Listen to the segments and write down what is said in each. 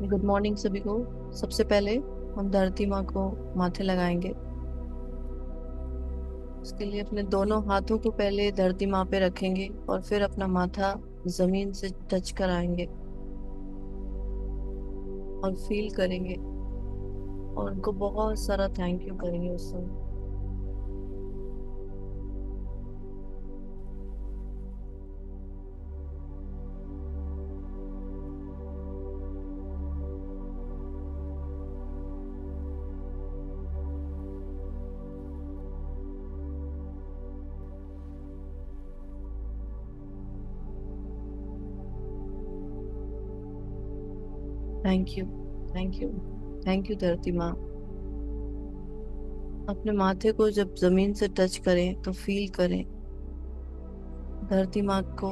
Good morning सभी को। सबसे पहले हम धरती माँ को माथे लगाएंगे। उसके लिए अपने दोनों हाथों को पहले धरती माँ पे रखेंगे और फिर अपना माथा जमीन से टच कराएंगे और फील करेंगे और उनको बहुत सारा थैंक यू करेंगे उस समय। Thank you, thank you, thank you धरती माँ। अपने माथे को जब जमीन से टच करें तो फील करें धरती माँ को।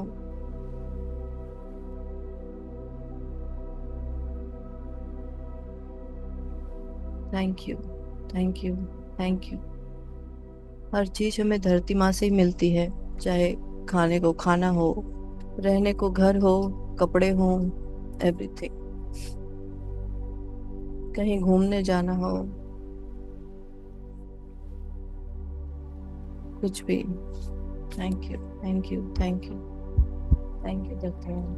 Thank you, thank you, thank you. हर चीज हमें धरती माँ से ही मिलती है, चाहे खाने को खाना हो, रहने को घर हो, कपड़े हो, एवरीथिंग। कहीं घूमने जाना हो, कुछ भी। Thank you, thank you, thank you, thank you धरती माँ।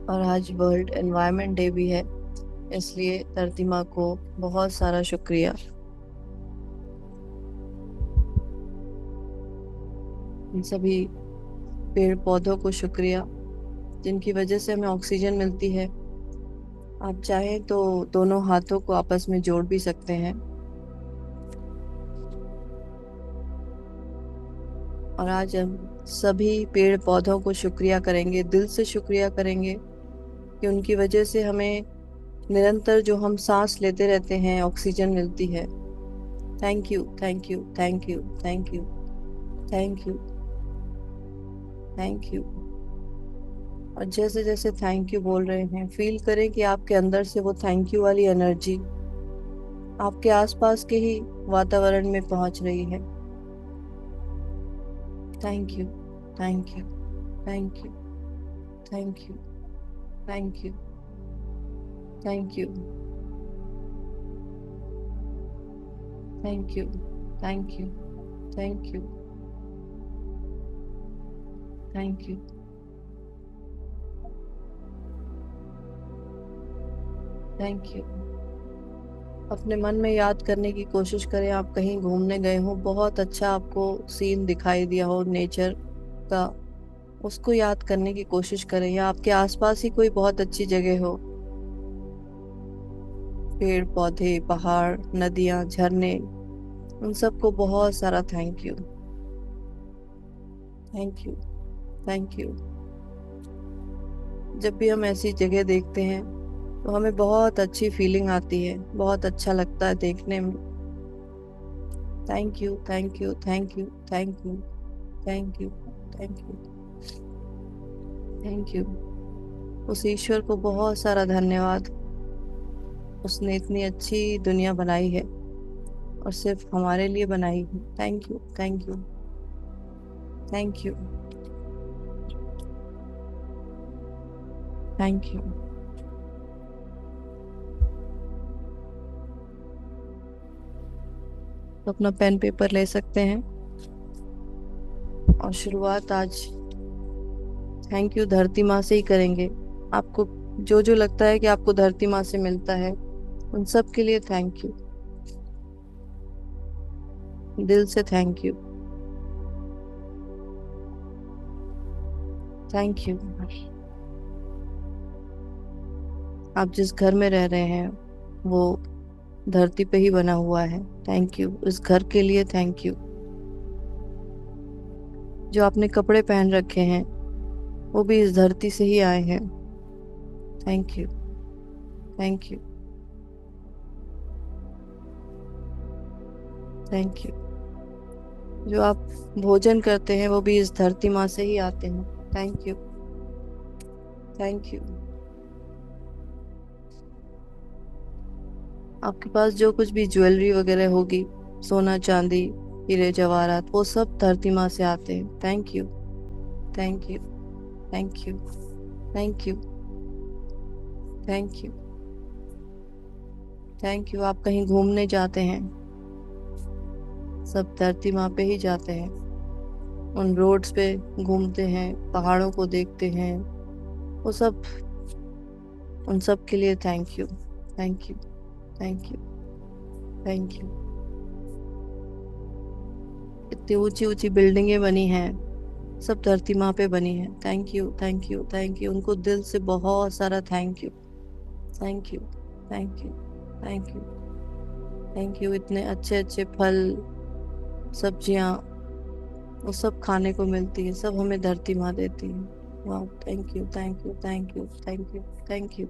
और आज वर्ल्ड एनवायरनमेंट डे भी है, इसलिए धरती माँ को बहुत सारा शुक्रिया। इन सभी पेड़ पौधों को शुक्रिया, जिनकी वजह से हमें ऑक्सीजन मिलती है। आप चाहें तो दोनों हाथों को आपस में जोड़ भी सकते हैं। और आज हम सभी पेड़ पौधों को शुक्रिया करेंगे, दिल से शुक्रिया करेंगे कि उनकी वजह से हमें निरंतर जो हम सांस लेते रहते हैं ऑक्सीजन मिलती है। Thank you, thank you, thank you, thank you, thank you, thank you. और जैसे जैसे थैंक यू बोल रहे हैं, फील करें कि आपके अंदर से वो थैंक यू वाली एनर्जी आपके आसपास के ही वातावरण में पहुंच रही है। Thank you, thank you, thank you, thank you, thank you, thank you, thank you, thank you, thank you, thank you, thank you. अपने मन में याद करने की कोशिश करें, आप कहीं घूमने गए हो, बहुत अच्छा आपको सीन दिखाई दिया हो नेचर का, उसको याद करने की कोशिश करें। या आपके आसपास ही कोई बहुत अच्छी जगह हो, पेड़ पौधे, पहाड़, नदियां, झरने, उन सबको बहुत सारा thank you. Thank you, thank you. जब भी हम ऐसी जगह देखते हैं तो हमें बहुत अच्छी फीलिंग आती है, बहुत अच्छा लगता है देखने में। Thank you, thank you, thank you, thank you, thank you, thank you, thank you. उस ईश्वर को बहुत सारा धन्यवाद, उसने इतनी अच्छी दुनिया बनाई है और सिर्फ हमारे लिए बनाई है। Thank you, thank you, thank you, thank you. तो अपना पेन पेपर ले सकते हैं और शुरुआत आज थैंक यू धरती माँ से ही करेंगे। आपको जो जो लगता है कि आपको धरती माँ से मिलता है, उन सब के लिए थैंक यू, दिल से थैंक यू, थैंक यू। आप जिस घर में रह रहे हैं वो धरती पे ही बना हुआ है। थैंक यू इस घर के लिए, थैंक यू। जो आपने कपड़े पहन रखे हैं वो भी इस धरती से ही आए हैं। Thank you, thank you, thank you. जो आप भोजन करते हैं वो भी इस धरती माँ से ही आते हैं। Thank you, thank you. आपके पास जो कुछ भी ज्वेलरी वगैरह होगी, सोना चांदी, हीरे जवाहरात, वो सब धरती माँ से आते हैं। Thank you, thank you, thank you, thank you, thank you, thank you. आप कहीं घूमने जाते हैं, सब धरती माँ पे ही जाते हैं, उन रोड्स पे घूमते हैं, पहाड़ों को देखते हैं, वो सब, उन सब के लिए thank you, thank you, thank you, thank you. इतनी ऊंची ऊंची बिल्डिंगें बनी हैं, सब धरती माँ पे बनी है। Thank you, thank you, thank you. उनको दिल से बहुत सारा thank you, thank you, thank you, thank you, thank you. इतने अच्छे अच्छे फल, सब्जियां, वो सब खाने को मिलती है, सब हमें धरती माँ देती है। वाह, thank you, thank you, thank you, thank you, thank you,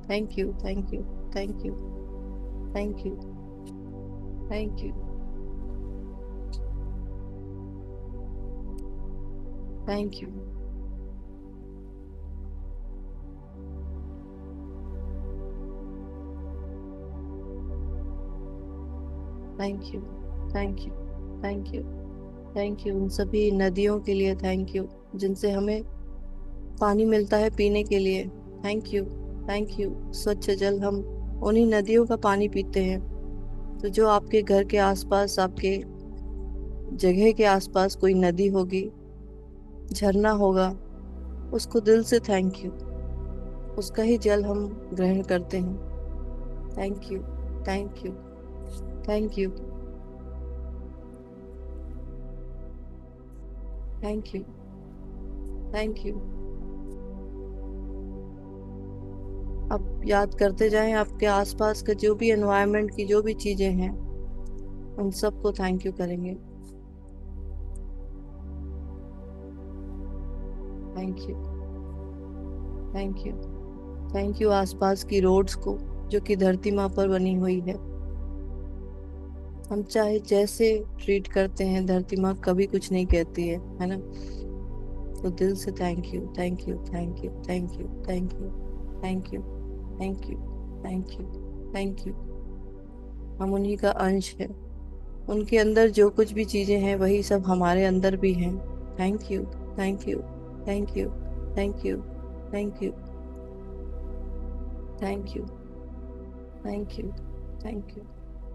thank you, thank you, thank you, thank you, thank you, thank you, thank you, thank you, thank you, thank you. उन सभी नदियों के लिए थैंक यू, जिनसे हमें पानी मिलता है पीने के लिए। Thank you, thank you. स्वच्छ जल हम उन्हीं नदियों का पानी पीते हैं। तो जो आपके घर के आसपास, आपके जगह के आसपास कोई नदी होगी, झरना होगा, उसको दिल से थैंक यू। उसका ही जल हम ग्रहण करते हैं। Thank you, thank you, thank you, thank you, thank you. आप याद करते जाएं, आपके आसपास के जो भी एनवायरनमेंट की जो भी चीजें हैं, उन सबको थैंक यू करेंगे। Thank you, thank you, thank you. आसपास की रोड्स को, जो कि धरती माँ पर बनी हुई है, हम चाहे जैसे ट्रीट करते हैं, धरती माँ कभी कुछ नहीं कहती है ना। तो दिल से thank you, thank you, thank you, thank you, thank you, thank you, thank you, thank you, thank you. हम उन्हीं का अंश है, उनके अंदर जो कुछ भी चीजें हैं वही सब हमारे अंदर भी हैं। Thank you, thank you, thank you, thank you, thank you, thank you, thank you, thank you,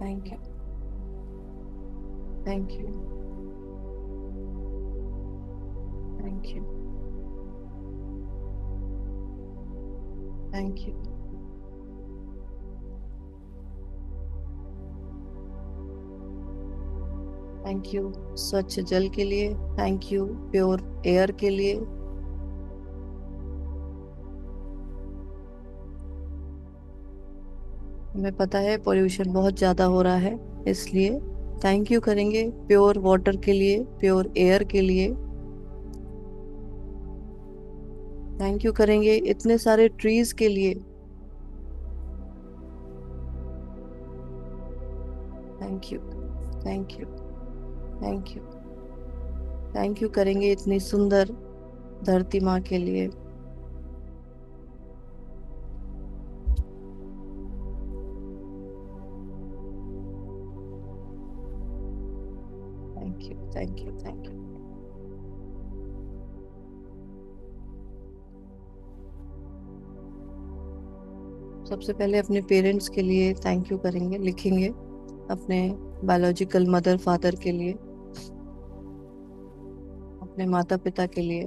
thank you, thank you, thank you, thank you, thank you स्वच्छ जल के लिए, थैंक यू प्योर एयर के लिए। हमें पता है पोल्यूशन बहुत ज्यादा हो रहा है, इसलिए थैंक यू करेंगे प्योर वाटर के लिए, प्योर एयर के लिए। थैंक यू करेंगे इतने सारे ट्रीज के लिए। Thank you, thank you, thank you, thank you करेंगे इतनी सुंदर धरती माँ के लिए। Thank you, thank you, thank you. सबसे पहले अपने पेरेंट्स के लिए थैंक यू करेंगे, लिखेंगे अपने बायोलॉजिकल मदर फादर के लिए, अपने माता पिता के लिए।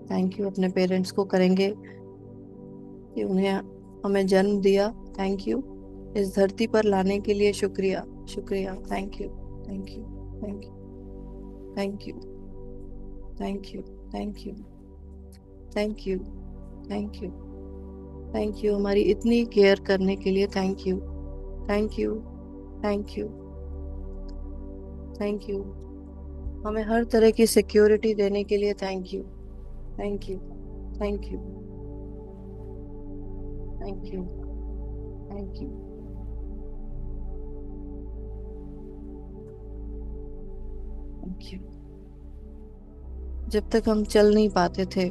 थैंक यू अपने पेरेंट्स को करेंगे कि उन्हें हमें जन्म दिया। थैंक यू इस धरती पर लाने के लिए, शुक्रिया, शुक्रिया। Thank you, thank you, thank you, thank you, thank you, thank you, thank you, thank you, thank you हमारी इतनी केयर करने के लिए। Thank you, thank you, thank you, thank you हमें हर तरह की सिक्योरिटी देने के लिए। Thank you, thank you, thank you, thank you, thank you, thank you. जब तक हम चल नहीं पाते थे,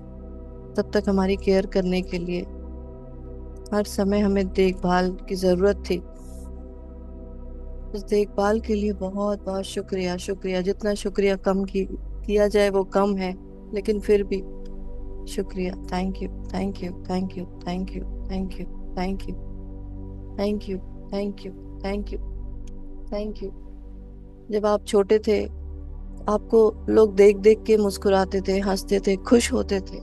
तब तक हमारी केयर करने के लिए, हर समय हमें देखभाल की जरूरत थी। इस देखभाल के लिए बहुत बहुत शुक्रिया, शुक्रिया। जितना शुक्रिया कम किया जाए वो कम है, लेकिन फिर भी शुक्रिया। Thank you, thank you, thank you, thank you, thank you, thank you, thank you, thank you, thank you, thank you. जब आप छोटे थे, आपको लोग देख देख के मुस्कुराते थे, हंसते थे, खुश होते थे।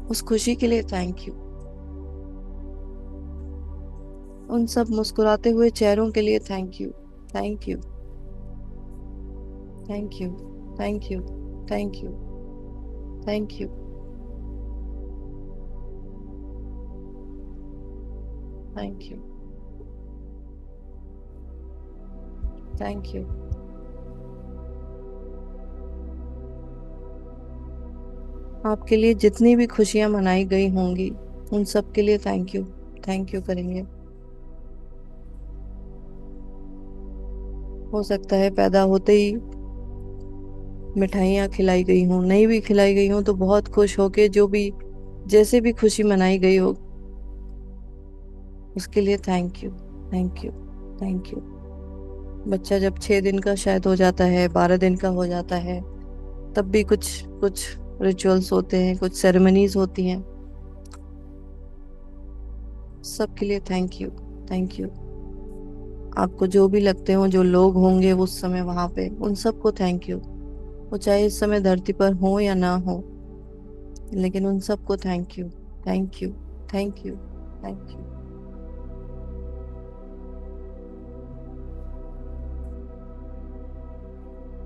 उस खुशी के लिए थैंक यू। उन सब मुस्कुराते हुए चेहरों के लिए thank you, thank you, thank you, thank you, thank you, thank you, thank you, thank you. आपके लिए जितनी भी खुशियां मनाई गई होंगी, उन सब के लिए थैंक यू, थैंक यू करेंगे। हो सकता है पैदा होते ही मिठाइयाँ खिलाई गई हों, नहीं भी खिलाई गई हों तो बहुत खुश होके जो भी, जैसे भी खुशी मनाई गई हो, उसके लिए thank you, thank you, thank you. बच्चा जब 6 दिन का शायद हो जाता है, 12 दिन का हो जाता है, तब भी कुछ कुछ रिचुअल्स होते हैं, कुछ सेरेमनीज होती हैं। सबके लिए थैंक यू, थैंक यू। आपको जो भी लगते हो, जो लोग होंगे उस समय वहां पे, उन सबको थैंक यू। वो चाहे इस समय धरती पर हो या ना हो, लेकिन उन सबको thank you, thank you, thank you, thank you.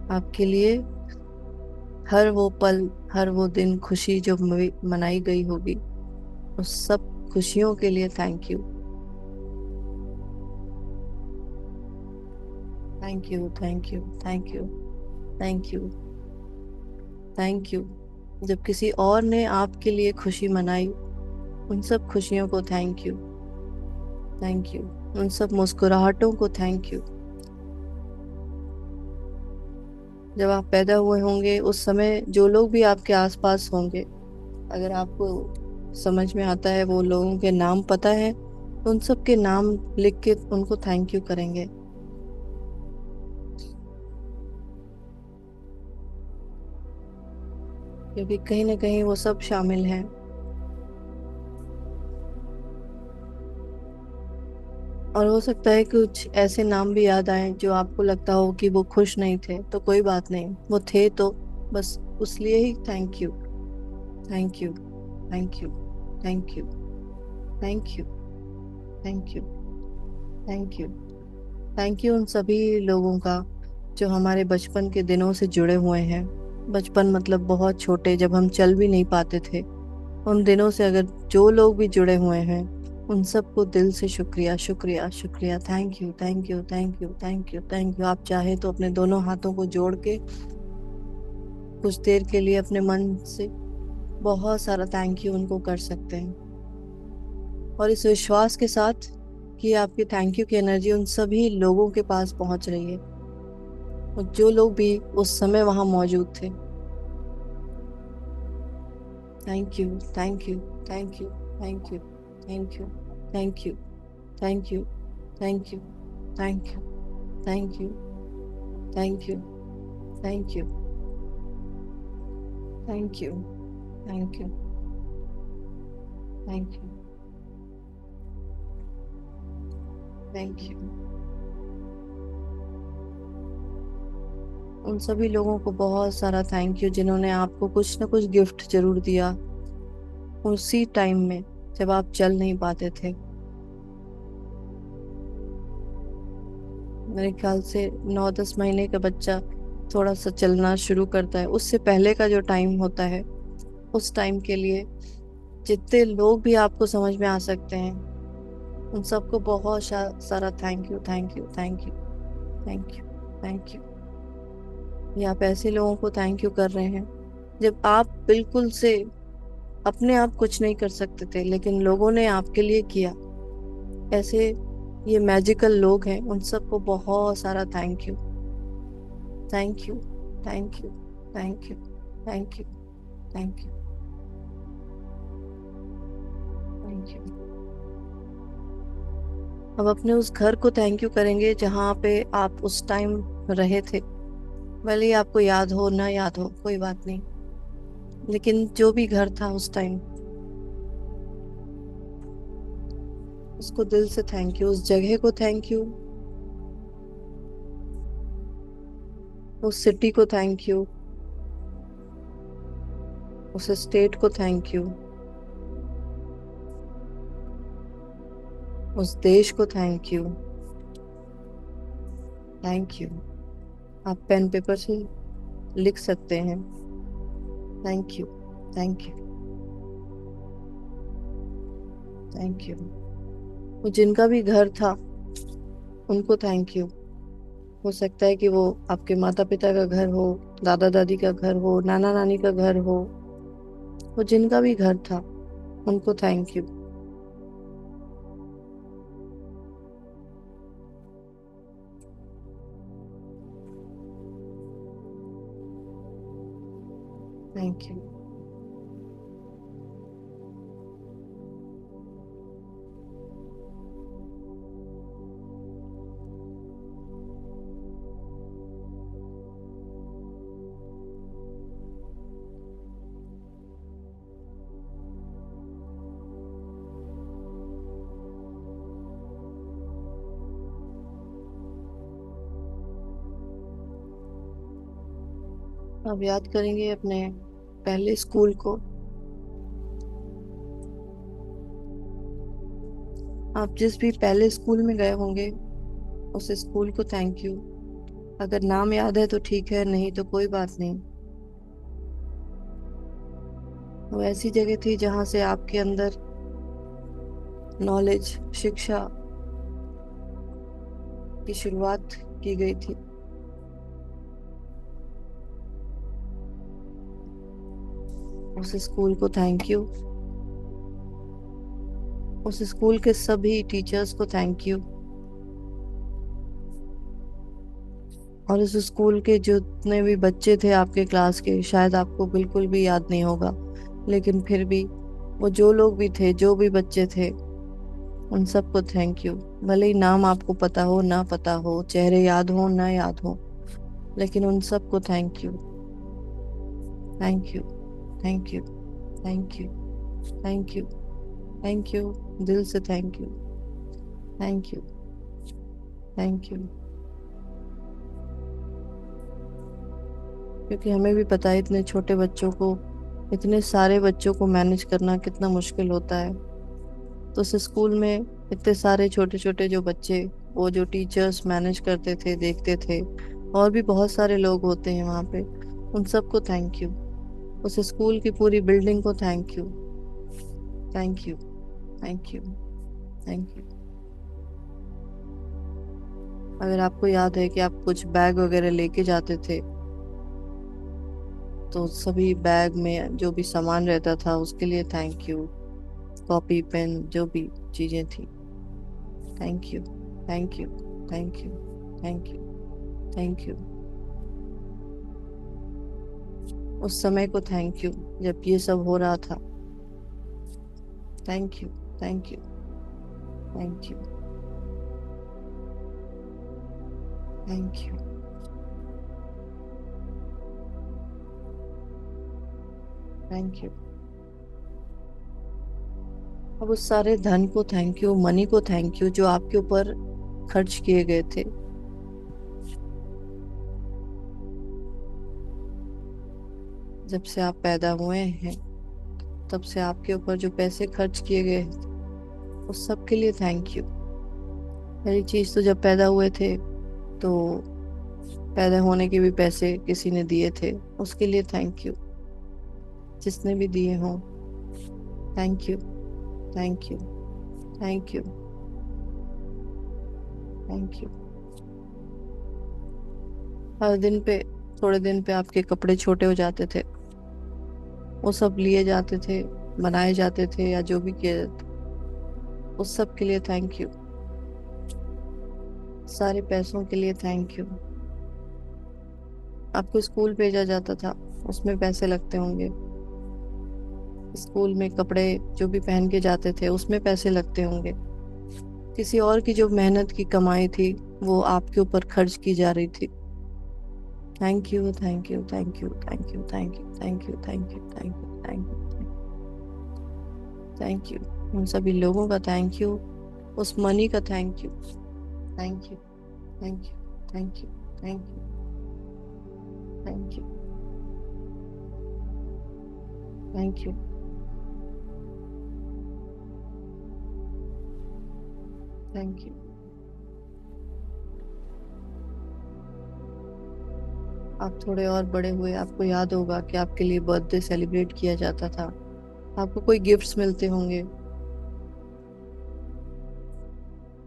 आपके लिए हर वो पल, हर वो दिन, खुशी जो मनाई गई होगी, उस सब खुशियों के लिए thank you, thank you, thank you, thank you, thank you, thank you. जब किसी और ने आपके लिए खुशी मनाई, उन सब खुशियों को थैंक यू, थैंक यू। उन सब मुस्कुराहटों को थैंक यू। जब आप पैदा हुए होंगे उस समय जो लोग भी आपके आसपास होंगे, अगर आपको समझ में आता है, वो लोगों के नाम पता है, तो उन सब के नाम लिख के उनको थैंक यू करेंगे। क्योंकि कहीं ना कहीं वो सब शामिल हैं। और हो सकता है कुछ ऐसे नाम भी याद आए जो आपको लगता हो कि वो खुश नहीं थे, तो कोई बात नहीं, वो थे तो बस उस लिए ही thank you, thank you, thank you, thank you, thank you, thank you, thank you. Thank you उन सभी लोगों का जो हमारे बचपन के दिनों से जुड़े हुए हैं। बचपन मतलब बहुत छोटे, जब हम चल भी नहीं पाते थे, उन दिनों से अगर जो लोग भी जुड़े हुए हैं, उन सबको दिल से शुक्रिया, शुक्रिया, शुक्रिया। Thank you, thank you, thank you, thank you, thank you. आप चाहे तो अपने दोनों हाथों को जोड़ के कुछ देर के लिए अपने मन से बहुत सारा थैंक यू उनको कर सकते हैं, और इस विश्वास के साथ कि आपकी थैंक यू की एनर्जी उन सभी लोगों के पास पहुंच रही है, और जो लोग भी उस समय वहां मौजूद थे। Thank you, thank you, thank you, thank you, thank you, thank you, thank you, thank you, thank you, thank you, thank you, thank you, thank you, thank you, thank you, thank you. उन सभी लोगों को बहुत सारा thank you जिन्होंने आपको कुछ ना कुछ गिफ्ट जरूर दिया उसी टाइम में, जब आप चल नहीं पाते थे। मेरे ख्याल से 9-10 महीने का बच्चा थोड़ा सा चलना शुरू करता है, उससे पहले का जो टाइम होता है, उस टाइम के लिए जितने लोग भी आपको समझ में आ सकते हैं, उन सबको बहुत सारा thank you, thank you, thank you, thank you, thank you. ये आप ऐसे लोगों को थैंक यू कर रहे हैं जब आप बिल्कुल से अपने आप कुछ नहीं कर सकते थे, लेकिन लोगों ने आपके लिए किया। ऐसे ये मैजिकल लोग हैं, उन सबको बहुत सारा thank you, thank you, thank you, thank you, thank you, thank you, thank you. अब अपने उस घर को थैंक यू करेंगे जहाँ पे आप उस टाइम रहे थे। भले ही आपको याद हो ना याद हो, कोई बात नहीं, लेकिन जो भी घर था उस टाइम, उसको दिल से थैंक यू, उस जगह को थैंक यू, उस सिटी को थैंक यू, उस स्टेट को थैंक यू, उस देश को थैंक यू। Thank you. आप पेन पेपर से लिख सकते हैं, thank you, thank you, thank you. वो जिनका भी घर था उनको थैंक यू। हो सकता है कि वो आपके माता पिता का घर हो, दादा दादी का घर हो, नाना नानी का घर हो, वो जिनका भी घर था उनको थैंक यू। Thank you. आप याद करेंगे अपने पहले स्कूल को। आप जिस भी पहले स्कूल में गए होंगे उस स्कूल को थैंक यू। अगर नाम याद है तो ठीक है, नहीं तो कोई बात नहीं। वो ऐसी जगह थी जहां से आपके अंदर नॉलेज, शिक्षा की शुरुआत की गई थी। उस स्कूल को थैंक यू। उस स्कूल के सभी टीचर्स को थैंक यू। और उस स्कूल के जितने भी बच्चे थे आपके क्लास के, शायद आपको बिल्कुल भी याद नहीं होगा, लेकिन फिर भी वो जो लोग भी थे, जो भी बच्चे थे, उन सबको थैंक यू। भले ही नाम आपको पता हो ना पता हो, चेहरे याद हो ना याद हो, लेकिन उन सबको thank you. Thank you, thank you, thank you, thank you, thank you. दिल से thank you, thank you, thank you. क्योंकि हमें भी पता है इतने छोटे बच्चों को, इतने सारे बच्चों को मैनेज करना कितना मुश्किल होता है। तो उस स्कूल में इतने सारे छोटे छोटे जो बच्चे, वो जो टीचर्स मैनेज करते थे, देखते थे, और भी बहुत सारे लोग होते हैं वहाँ पे, उन सबको थैंक यू। उस स्कूल की पूरी बिल्डिंग को thank you, thank you, thank you, thank you. अगर आपको याद है कि आप कुछ बैग वगैरह लेके जाते थे, तो सभी बैग में जो भी सामान रहता था उसके लिए थैंक यू। कॉपी पेन जो भी चीजें थी, thank you, thank you, thank you, thank you, thank you. उस समय को थैंक यू जब ये सब हो रहा था। Thank you, thank you, thank you, thank you, thank you. अब उस सारे धन को थैंक यू, मनी को थैंक यू जो आपके ऊपर खर्च किए गए थे। जब से आप पैदा हुए हैं तब से आपके ऊपर जो पैसे खर्च किए गए उस सब के लिए थैंक यू। पहली चीज तो जब पैदा हुए थे तो पैदा होने के भी पैसे किसी ने दिए थे, उसके लिए थैंक यू। जिसने भी दिए हों, thank you, thank you, thank you, thank you. हर दिन पे, थोड़े दिन पे आपके कपड़े छोटे हो जाते थे, वो सब लिए जाते थे, बनाए जाते थे, या जो भी किया जाता, उस सब के लिए थैंक यू। सारे पैसों के लिए थैंक यू। आपको स्कूल भेजा जाता था, उसमें पैसे लगते होंगे। स्कूल में कपड़े जो भी पहन के जाते थे उसमें पैसे लगते होंगे। किसी और की जो मेहनत की कमाई थी वो आपके ऊपर खर्च की जा रही थी। Thank you, thank you, thank you, thank you, thank you, thank you, thank you, thank you, thank you, thank you. उन सभी लोगों का थैंक यू, उस मनी का thank you. Thank you, thank you, thank you, thank you, thank you, thank you. Thank you. आप थोड़े और बड़े हुए, आपको याद होगा कि आपके लिए बर्थडे सेलिब्रेट किया जाता था, आपको कोई गिफ्ट्स मिलते होंगे।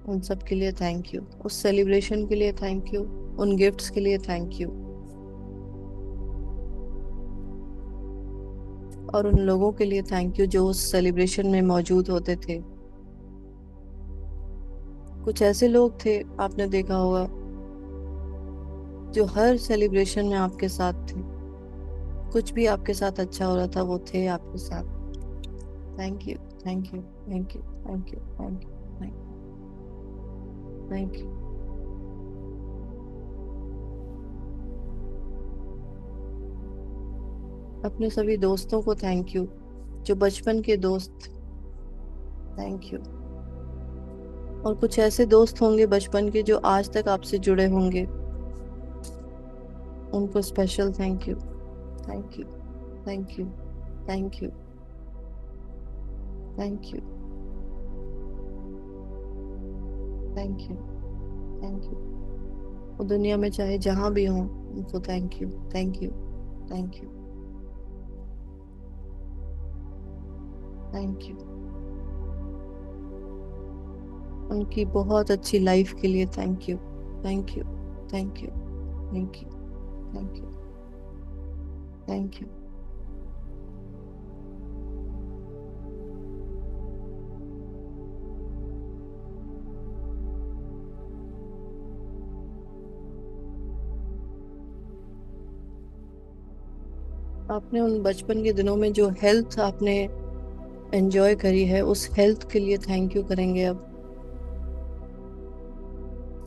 उन सब के लिए थैंक यू, उस सेलिब्रेशन के लिए थैंक यू, उन गिफ्ट्स के लिए थैंक यू, और उन लोगों के लिए थैंक यू जो उस सेलिब्रेशन में मौजूद होते थे। कुछ ऐसे लोग थे, आपने देखा होगा, जो हर सेलिब्रेशन में आपके साथ थे। कुछ भी आपके साथ अच्छा हो रहा था वो थे आपके साथ। Thank you, thank you, thank you, thank you, thank you, thank you. अपने सभी दोस्तों को थैंक यू, जो बचपन के दोस्त। Thank you. और कुछ ऐसे दोस्त होंगे बचपन के जो आज तक आपसे जुड़े होंगे, उनको special thank you. Thank you, thank you, thank you, thank you, thank you, thank you. वो दुनिया में चाहे जहां भी हो, उनको thank you, thank you, thank you, thank you. उनकी बहुत अच्छी लाइफ के लिए thank you, thank you, thank you, thank you, thank you, thank you. आपने उन बचपन के दिनों में जो हेल्थ आपने एंजॉय करी है, उस हेल्थ के लिए थैंक यू करेंगे अब।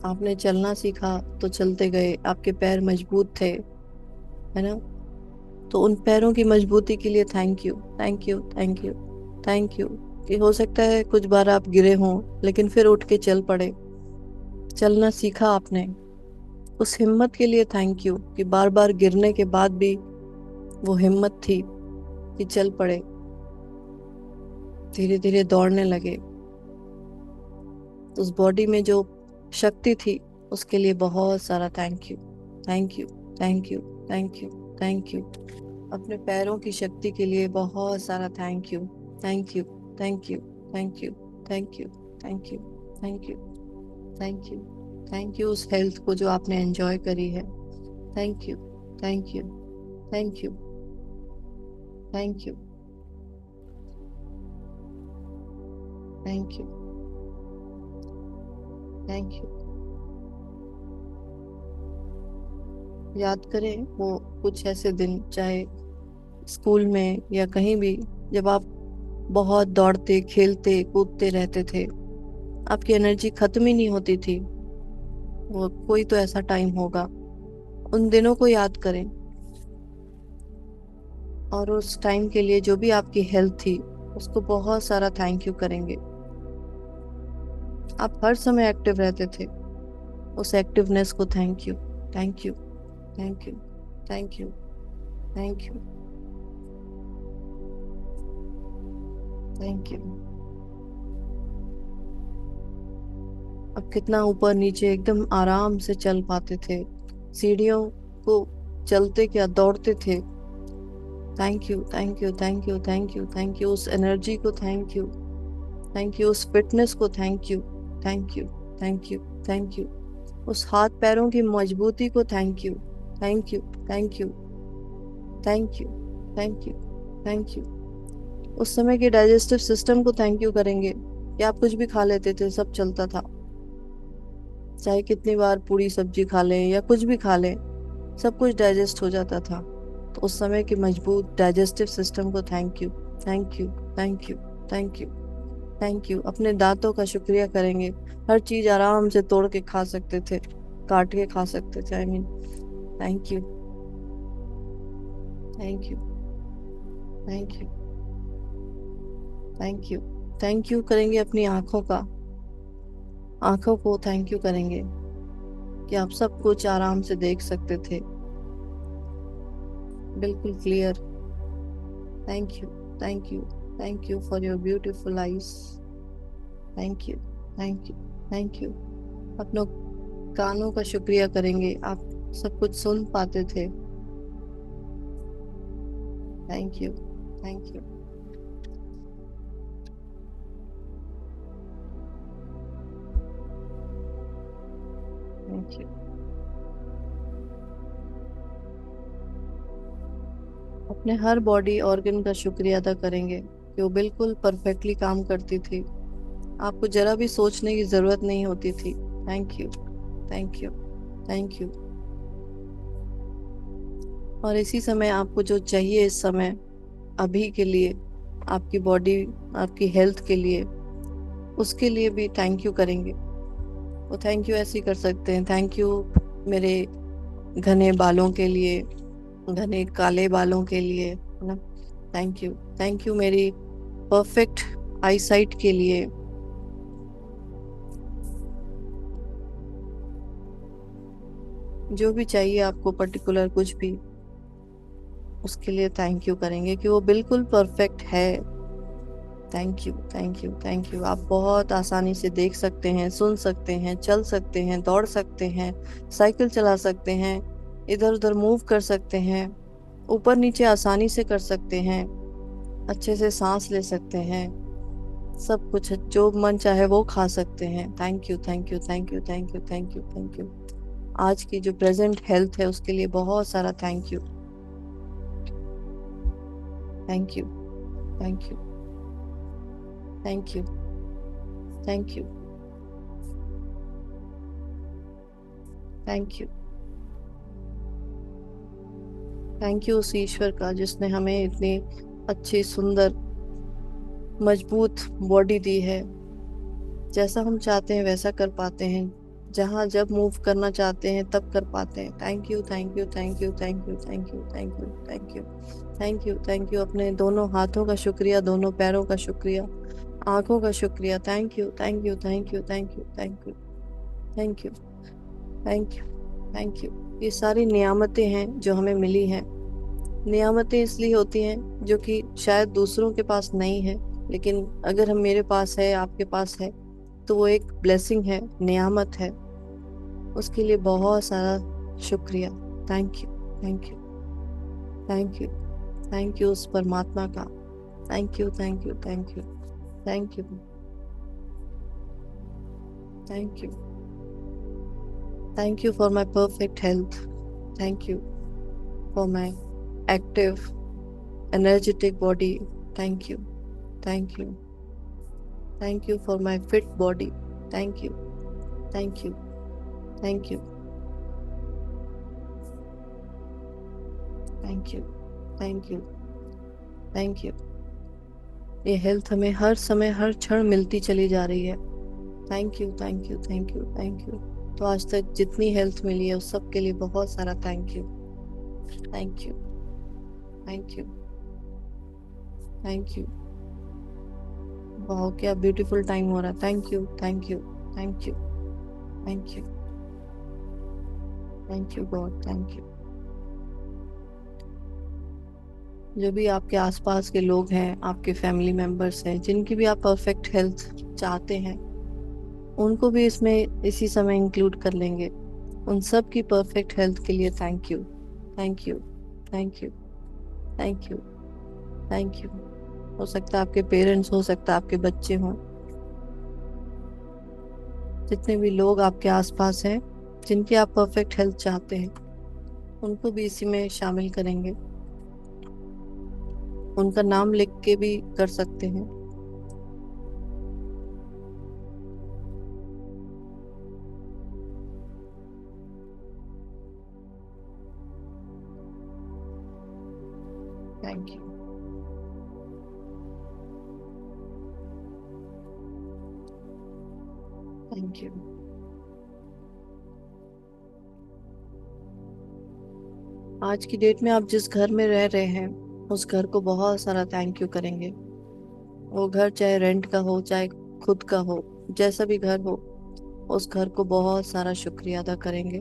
आपने चलना सीखा तो चलते गए, आपके पैर मजबूत थे, है ना? तो उन पैरों की मजबूती के लिए thank you, thank you, thank you, thank you. कि हो सकता है कुछ बार आप गिरे हों, लेकिन फिर उठ के चल पड़े, चलना सीखा आपने। उस हिम्मत के लिए थैंक यू, कि बार बार गिरने के बाद भी वो हिम्मत थी कि चल पड़े, धीरे धीरे दौड़ने लगे। उस बॉडी में जो शक्ति थी, उसके लिए बहुत सारा thank you, thank you, thank you, thank you, thank you. अपने पैरों की शक्ति के लिए बहुत सारा thank you, thank you, thank you, thank you, thank you, thank you, thank you, thank you. Thank you उस हेल्थ को जो आपने एंजॉय करी है। Thank you, thank you, thank you, thank you, thank you, thank you. याद करें वो कुछ ऐसे दिन, चाहे स्कूल में या कहीं भी, जब आप बहुत दौड़ते खेलते कूदते रहते थे, आपकी एनर्जी खत्म ही नहीं होती थी। वो कोई तो ऐसा टाइम होगा, उन दिनों को याद करें, और उस टाइम के लिए जो भी आपकी हेल्थ थी, उसको बहुत सारा थैंक यू करेंगे। आप हर समय एक्टिव रहते थे, उस एक्टिवनेस को thank you, thank you, thank you, thank you, thank you, thank you. अब कितना ऊपर नीचे एकदम आराम से चल पाते थे, सीढ़ियों को चलते क्या दौड़ते थे। Thank you, thank you, thank you, thank you, thank you. उस एनर्जी को थैंक यू, थैंक यू। उस फिटनेस को thank you, thank you, thank you, thank you. उस हाथ पैरों की मजबूती को thank you, thank you, thank you, thank you, thank you, thank you. उस समय के डाइजेस्टिव सिस्टम को थैंक यू करेंगे, कि आप कुछ भी खा लेते थे, सब चलता था। चाहे कितनी बार पूरी सब्जी खा लें या कुछ भी खा लें, सब कुछ डाइजेस्ट हो जाता था। तो उस समय के मजबूत डाइजेस्टिव सिस्टम को thank you, thank you, thank you, thank you. Thank you. अपने दांतों का शुक्रिया करेंगे। हर चीज आराम से तोड़ के खा सकते थे, काट के खा सकते थे, I mean. Thank you. Thank you. Thank you. Thank you. Thank you करेंगे अपनी आंखों का। आंखों को थैंक यू करेंगे कि आप सब कुछ आराम से देख सकते थे, बिल्कुल clear. Thank you. Thank you. Thank you for your beautiful eyes. Thank you. Thank you. Thank you. अपनों कानों का शुक्रिया करेंगे, आप सब कुछ सुन पाते थे। Thank you. Thank you. Thank you. अपने हर बॉडी ऑर्गन का शुक्रिया अदा करेंगे कि वो बिल्कुल परफेक्टली काम करती थी। आपको जरा भी सोचने की जरूरत नहीं होती थी। Thank you. Thank you. Thank you. और इसी समय आपको जो चाहिए इस समय, अभी के लिए, आपकी बॉडी, आपकी हेल्थ के लिए, उसके लिए भी थैंक यू करेंगे। वो थैंक यू ऐसे ही कर सकते हैं। थैंक यू मेरे घने बालों के लिए, घने काले बालों के लिए, है ना। Thank you. थैंक यू मेरी परफेक्ट आईसाइट के लिए। जो भी चाहिए आपको पर्टिकुलर कुछ भी, उसके लिए थैंक यू करेंगे कि वो बिल्कुल परफेक्ट है। Thank you. Thank you. Thank you. आप बहुत आसानी से देख सकते हैं, सुन सकते हैं, चल सकते हैं, दौड़ सकते हैं, साइकिल चला सकते हैं, इधर उधर मूव कर सकते हैं, ऊपर नीचे आसानी से कर सकते हैं, अच्छे से सांस ले सकते हैं, सब कुछ जो मन चाहे वो खा सकते हैं। Thank you. Thank you. Thank you. Thank you. Thank you. Thank you. आज की जो प्रेजेंट हेल्थ है उसके लिए बहुत सारा thank you. Thank you. Thank you. Thank you. Thank you. Thank you. Thank you उस ईश्वर का जिसने हमें इतनी अच्छी, सुंदर, मजबूत बॉडी दी है। जैसा हम चाहते हैं वैसा कर पाते हैं, जहाँ जब मूव करना चाहते हैं तब कर पाते हैं। Thank you. Thank you. Thank you. Thank you. Thank you. Thank you. Thank you. Thank you. Thank you. अपने दोनों हाथों का शुक्रिया, दोनों पैरों का शुक्रिया, आंखों का शुक्रिया। Thank you. Thank you. Thank you. Thank you. Thank you. Thank you. Thank you. Thank you. ये सारी नियामतें हैं जो हमें मिली हैं। नियामतें इसलिए होती हैं जो कि शायद दूसरों के पास नहीं है, लेकिन अगर हम, मेरे पास है, आपके पास है, तो वो एक ब्लेसिंग है, नियामत है। उसके लिए बहुत सारा शुक्रिया। Thank you. Thank you. Thank you. Thank you उस परमात्मा का। Thank you. Thank you. Thank you. Thank you. Thank you. Thank you for my perfect health. Thank you for my active, energetic body. Thank you. Thank you. Thank you for my fit body. Thank you. Thank you. Thank you. Thank you. Thank you. Thank you. ये health हमें हर समय, हर क्षण मिलती चली जा रही है। Thank you. Thank you. Thank you. Thank you. तो आज तक जितनी हेल्थ मिली है उस सब के लिए बहुत सारा thank you. Thank you. Thank you. Thank you. वाह, क्या ब्यूटीफुल टाइम हो रहा है। Thank you. Thank you. Thank you. Thank you. Thank you God. Thank you. जो भी आपके आसपास के लोग हैं, आपके फैमिली मेंबर्स हैं, जिनकी भी आप परफेक्ट हेल्थ चाहते हैं, उनको भी इसमें इसी समय इंक्लूड कर लेंगे। उन सब की परफेक्ट हेल्थ के लिए thank you. Thank you. Thank you. Thank you. Thank you. हो सकता है आपके पेरेंट्स, हो सकता है आपके बच्चे हों, जितने भी लोग आपके आसपास हैं जिनकी आप परफेक्ट हेल्थ चाहते हैं, उनको भी इसी में शामिल करेंगे। उनका नाम लिख के भी कर सकते हैं। Thank you. Thank you. आज की डेट में आप जिस घर में रह रहे हैं उस घर को बहुत सारा थैंक यू करेंगे। वो घर चाहे रेंट का हो चाहे खुद का हो, जैसा भी घर हो, उस घर को बहुत सारा शुक्रिया अदा करेंगे।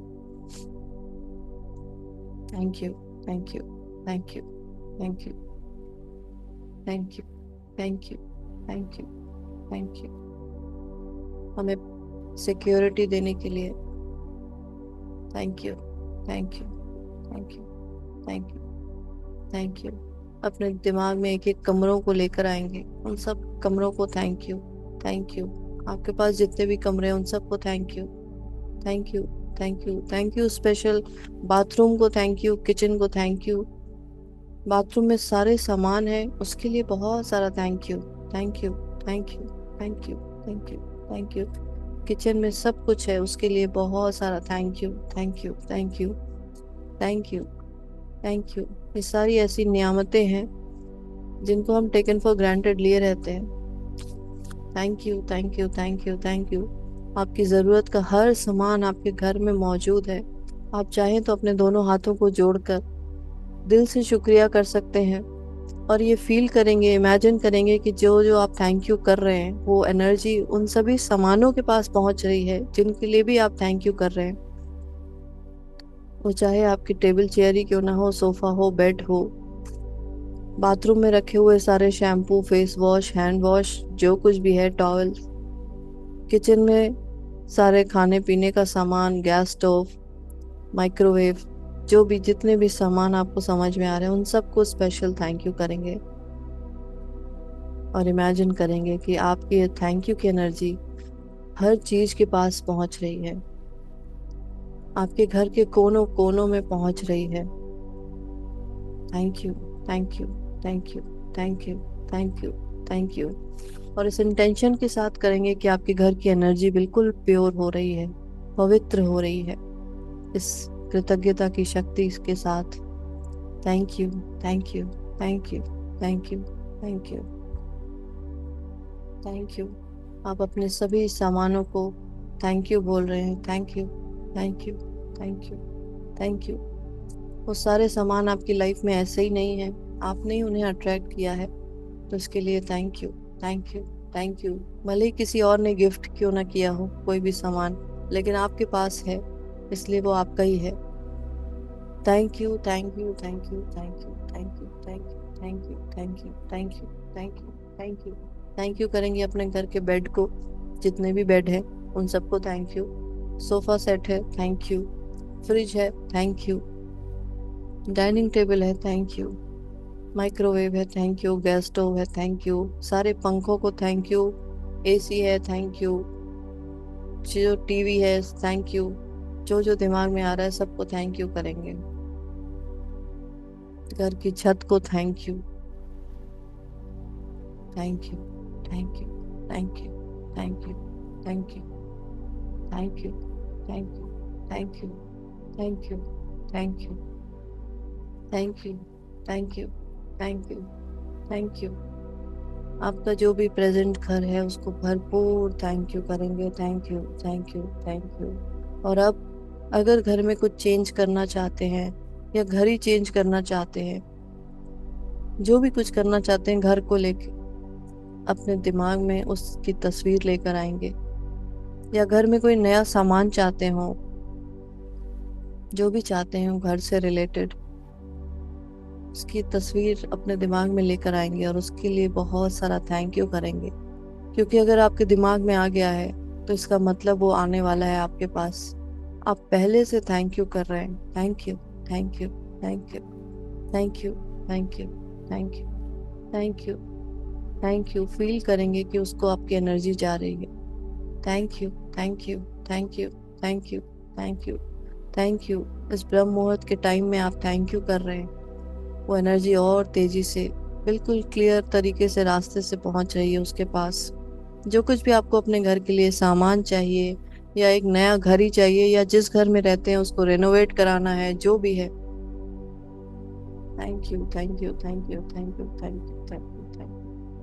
Thank you, thank you, thank you, thank you, thank you, thank you, thank you, thank you. हमें सिक्योरिटी देने के लिए thank you, thank you, thank you, thank you, thank you. अपने दिमाग में एक एक कमरों को लेकर आएंगे, उन सब कमरों को थैंक यू, थैंक यू। आपके पास जितने भी कमरे हैं उन सबको thank you, thank you, thank you, thank you. Special bathroom को थैंक यू, किचन को थैंक यू। बाथरूम में सारे सामान है उसके लिए बहुत सारा thank you, thank you, thank you, thank you, thank you, thank you. Kitchen में सब कुछ है उसके लिए बहुत सारा thank you, thank you, thank you, thank you, thank you. ये सारी ऐसी नियामतें हैं जिनको हम टेकन फॉर ग्रांटेड लिए रहते हैं। Thank you, thank you, thank you, thank you. आपकी ज़रूरत का हर सामान आपके घर में मौजूद है। आप चाहें तो अपने दोनों हाथों को जोड़कर दिल से शुक्रिया कर सकते हैं और ये फील करेंगे, इमेजिन करेंगे कि जो जो आप थैंक यू कर रहे हैं वो एनर्जी उन सभी सामानों के पास पहुंच रही है जिनके लिए भी आप थैंक यू कर रहे हैं। वो चाहे आपकी टेबल चेयर ही क्यों ना हो, सोफा हो, बेड हो, बाथरूम में रखे हुए सारे shampoo, face wash, hand wash, जो कुछ भी है, टॉवल, किचन में सारे खाने पीने का सामान, गैस स्टोव, माइक्रोवेव, जो भी जितने भी सामान आपको समझ में आ रहे हैं उन सबको स्पेशल थैंक यू करेंगे और इमेजिन करेंगे कि आपकी ये थैंक यू की एनर्जी हर चीज के पास पहुंच रही है, आपके घर के कोनों कोनों में पहुंच रही है। Thank you, thank you, thank you, thank you, thank you, thank you. और इस इंटेंशन के साथ करेंगे कि आपके घर की एनर्जी बिल्कुल प्योर हो रही है, पवित्र हो रही है, इस कृतज्ञता की शक्ति के साथ। Thank you, thank you, thank you, thank you, thank you, thank you. आप अपने सभी सामानों को थैंक यू बोल रहे हैं। Thank you, thank you, thank you, thank you. वो सारे सामान आपकी लाइफ में ऐसे ही नहीं है, आपने ही उन्हें अट्रैक्ट किया है, तो इसके लिए thank you, thank you, thank you. भले ही किसी और ने गिफ्ट क्यों ना किया हो कोई भी सामान, लेकिन आपके पास है इसलिए वो आपका ही है। Thank you, thank you, thank you, thank you, thank you, thank you, thank you, thank you, thank you, thank you, thank you. Thank you करेंगे अपने घर के बेड को, जितने भी बेड है उन सबको थैंक यू। सोफा सेट है, थैंक यू। फ्रिज है, थैंक यू। डाइनिंग टेबल है, थैंक यू। माइक्रोवेव है, थैंक यू। गैस स्टोव है, थैंक यू। सारे पंखों को थैंक यू। एसी है, थैंक यू। जो टीवी है, थैंक यू। जो जो दिमाग में आ रहा है सबको थैंक यू करेंगे। घर की छत को thank you, thank you, thank you, thank you, thank you, thank you, thank you, thank you, thank you, thank you, thank you, thank you, thank you, thank you, thank you. आपका जो भी present घर है उसको भरपूर thank you करेंगे। Thank you, thank you, thank you. और अब अगर घर में कुछ चेंज करना चाहते हैं या घर ही चेंज करना चाहते हैं, जो भी कुछ करना चाहते हैं घर को लेके, अपने दिमाग में उसकी तस्वीर लेकर आएंगे। या घर में कोई नया सामान चाहते हो, जो भी चाहते हो घर से रिलेटेड, उसकी तस्वीर अपने दिमाग में लेकर आएंगे और उसके लिए बहुत सारा थैंक यू करेंगे। क्योंकि अगर आपके दिमाग में आ गया है तो इसका मतलब वो आने वाला है आपके पास। आप पहले से थैंक यू कर रहे हैं। Thank you, thank you, thank you, thank you, thank you, thank you, thank you, thank you. Feel करेंगे कि उसको आपकी एनर्जी जा रही है। Thank you, thank you, thank you, thank you, thank you, thank you. इस ब्रह्म मुहूर्त के टाइम में आप थैंक यू कर रहे हैं, वो एनर्जी और तेजी से, बिल्कुल क्लियर तरीके से रास्ते से पहुंच रही है उसके पास। जो कुछ भी आपको अपने घर के लिए सामान चाहिए या एक नया घर ही चाहिए या जिस घर में रहते हैं उसको रेनोवेट कराना है, जो भी है, thank you, thank you, thank you, thank you, thank you, thank you, thank you,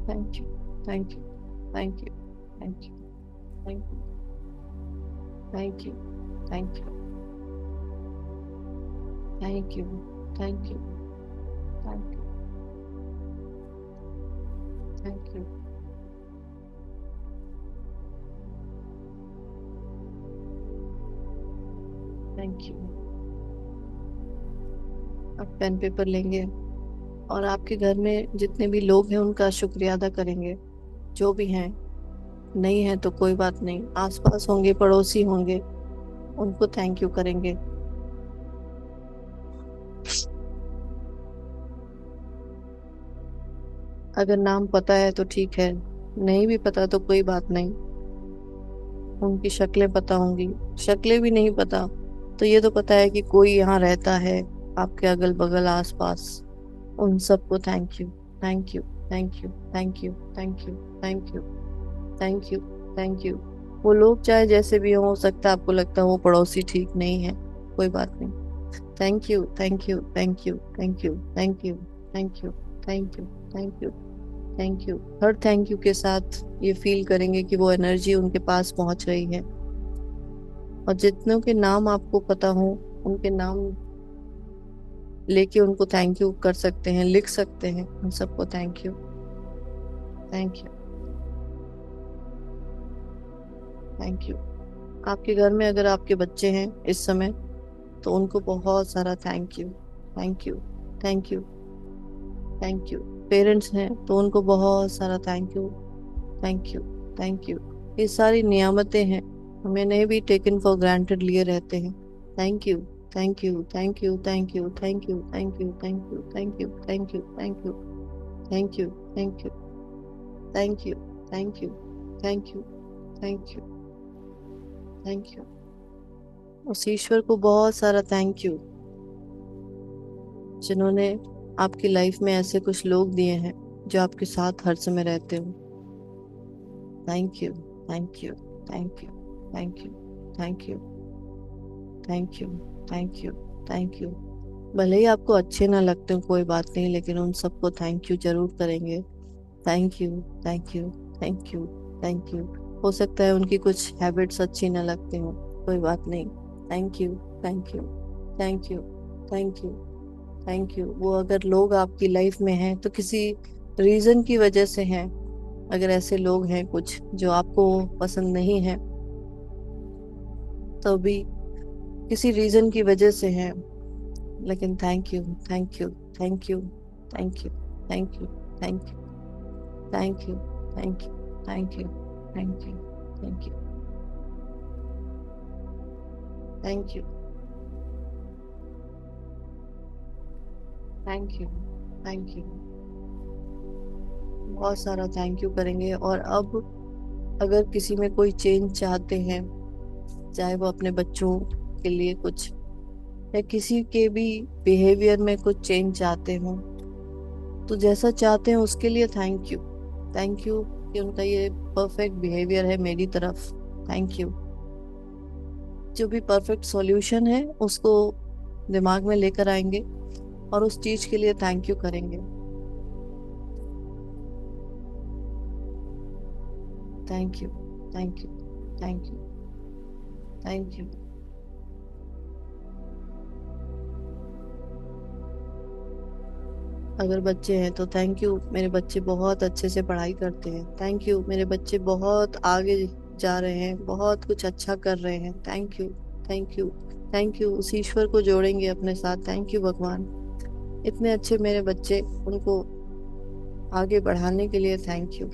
thank you, thank you, thank you, thank you, thank you, thank you, thank you, thank you, thank you, thank you, thank you. Thank you. आप pen paper लेंगे और आपके घर में जितने भी लोग हैं उनका शुक्रिया अदा करेंगे, जो भी हैं। नहीं है तो कोई बात नहीं, आसपास होंगे, पड़ोसी होंगे, उनको थैंक यू करेंगे। अगर नाम पता है तो ठीक है, नहीं भी पता तो कोई बात नहीं। उनकी शक्लें पता होंगी, शक्लें भी नहीं पता तो ये तो पता है कि कोई यहाँ रहता है आपके अगल बगल आस पास। उन सबको thank you, thank you, thank you, thank you, thank you, thank you, thank you, thank you. वो लोग चाहे जैसे भी हो सकता है आपको लगता है वो पड़ोसी ठीक नहीं है, कोई बात नहीं। Thank you, thank you, thank you, thank you, thank you, thank you, thank you, thank you, thank you. Her thank you के साथ ये फील करेंगे कि वो एनर्जी उनके पास पहुंच रही है। और जितनों के नाम आपको पता हो उनके नाम लेके उनको थैंक यू कर सकते हैं, लिख सकते हैं। उन सबको thank you, thank you, thank you. आपके घर में अगर आपके बच्चे हैं इस समय तो उनको बहुत सारा thank you, thank you, thank you, thank you. Parents हैं तो उनको बहुत सारा thank you, thank you, thank you. ये सारी नियामतें हैं, हमें नहीं भी टेकन फॉर ग्रांटेड लिए रहते हैं। Thank you, thank you, thank you, thank you, thank you, thank you, thank you, thank you, thank you, thank you, thank you, thank you, thank you, thank you, thank you, thank you, thank you. उस ईश्वर को बहुत सारा thank you जिन्होंने आपकी life में ऐसे कुछ लोग दिए हैं जो आपके साथ हर समय रहते हो। Thank you, thank you, thank you, thank you, thank you, thank you, thank you, thank you. भले ही आपको अच्छे ना लगते हो कोई बात नहीं, लेकिन उन सबको थैंक यू जरूर करेंगे। Thank you, thank you, thank you, thank you. हो सकता है उनकी कुछ हैबिट्स अच्छी ना लगती हो, कोई बात नहीं। Thank you, thank you, thank you, thank you, thank you. वो अगर लोग आपकी लाइफ में हैं तो किसी रीजन की वजह से हैं। अगर ऐसे लोग हैं कुछ जो आपको पसंद नहीं है तो भी किसी रीजन की वजह से हैं। लेकिन thank you, thank you, thank you, thank you, thank you, thank you, thank you, thank you, thank you, thank you, thank you, thank you, thank you, thank you. बहुत सारा थैंक यू करेंगे। और अब अगर किसी में कोई चेंज चाहते हैं, चाहे वो अपने बच्चों के लिए कुछ या किसी के भी बिहेवियर में कुछ चेंज चाहते हो, तो जैसा चाहते हैं उसके लिए थैंक यू, थैंक यू कि उनका ये परफेक्ट बिहेवियर है मेरी तरफ। Thank you. जो भी परफेक्ट सॉल्यूशन है उसको दिमाग में लेकर आएंगे और उस चीज के लिए थैंक यू करेंगे। Thank you, thank you, thank you, thank you. अगर बच्चे हैं तो थैंक यू, मेरे बच्चे बहुत अच्छे से पढ़ाई करते हैं। थैंक यू, मेरे बच्चे बहुत आगे जा रहे हैं, बहुत कुछ अच्छा कर रहे हैं। Thank you, thank you, thank you. उस ईश्वर को जोड़ेंगे अपने साथ। थैंक यू भगवान, इतने अच्छे मेरे बच्चे, उनको आगे बढ़ाने के लिए थैंक यू,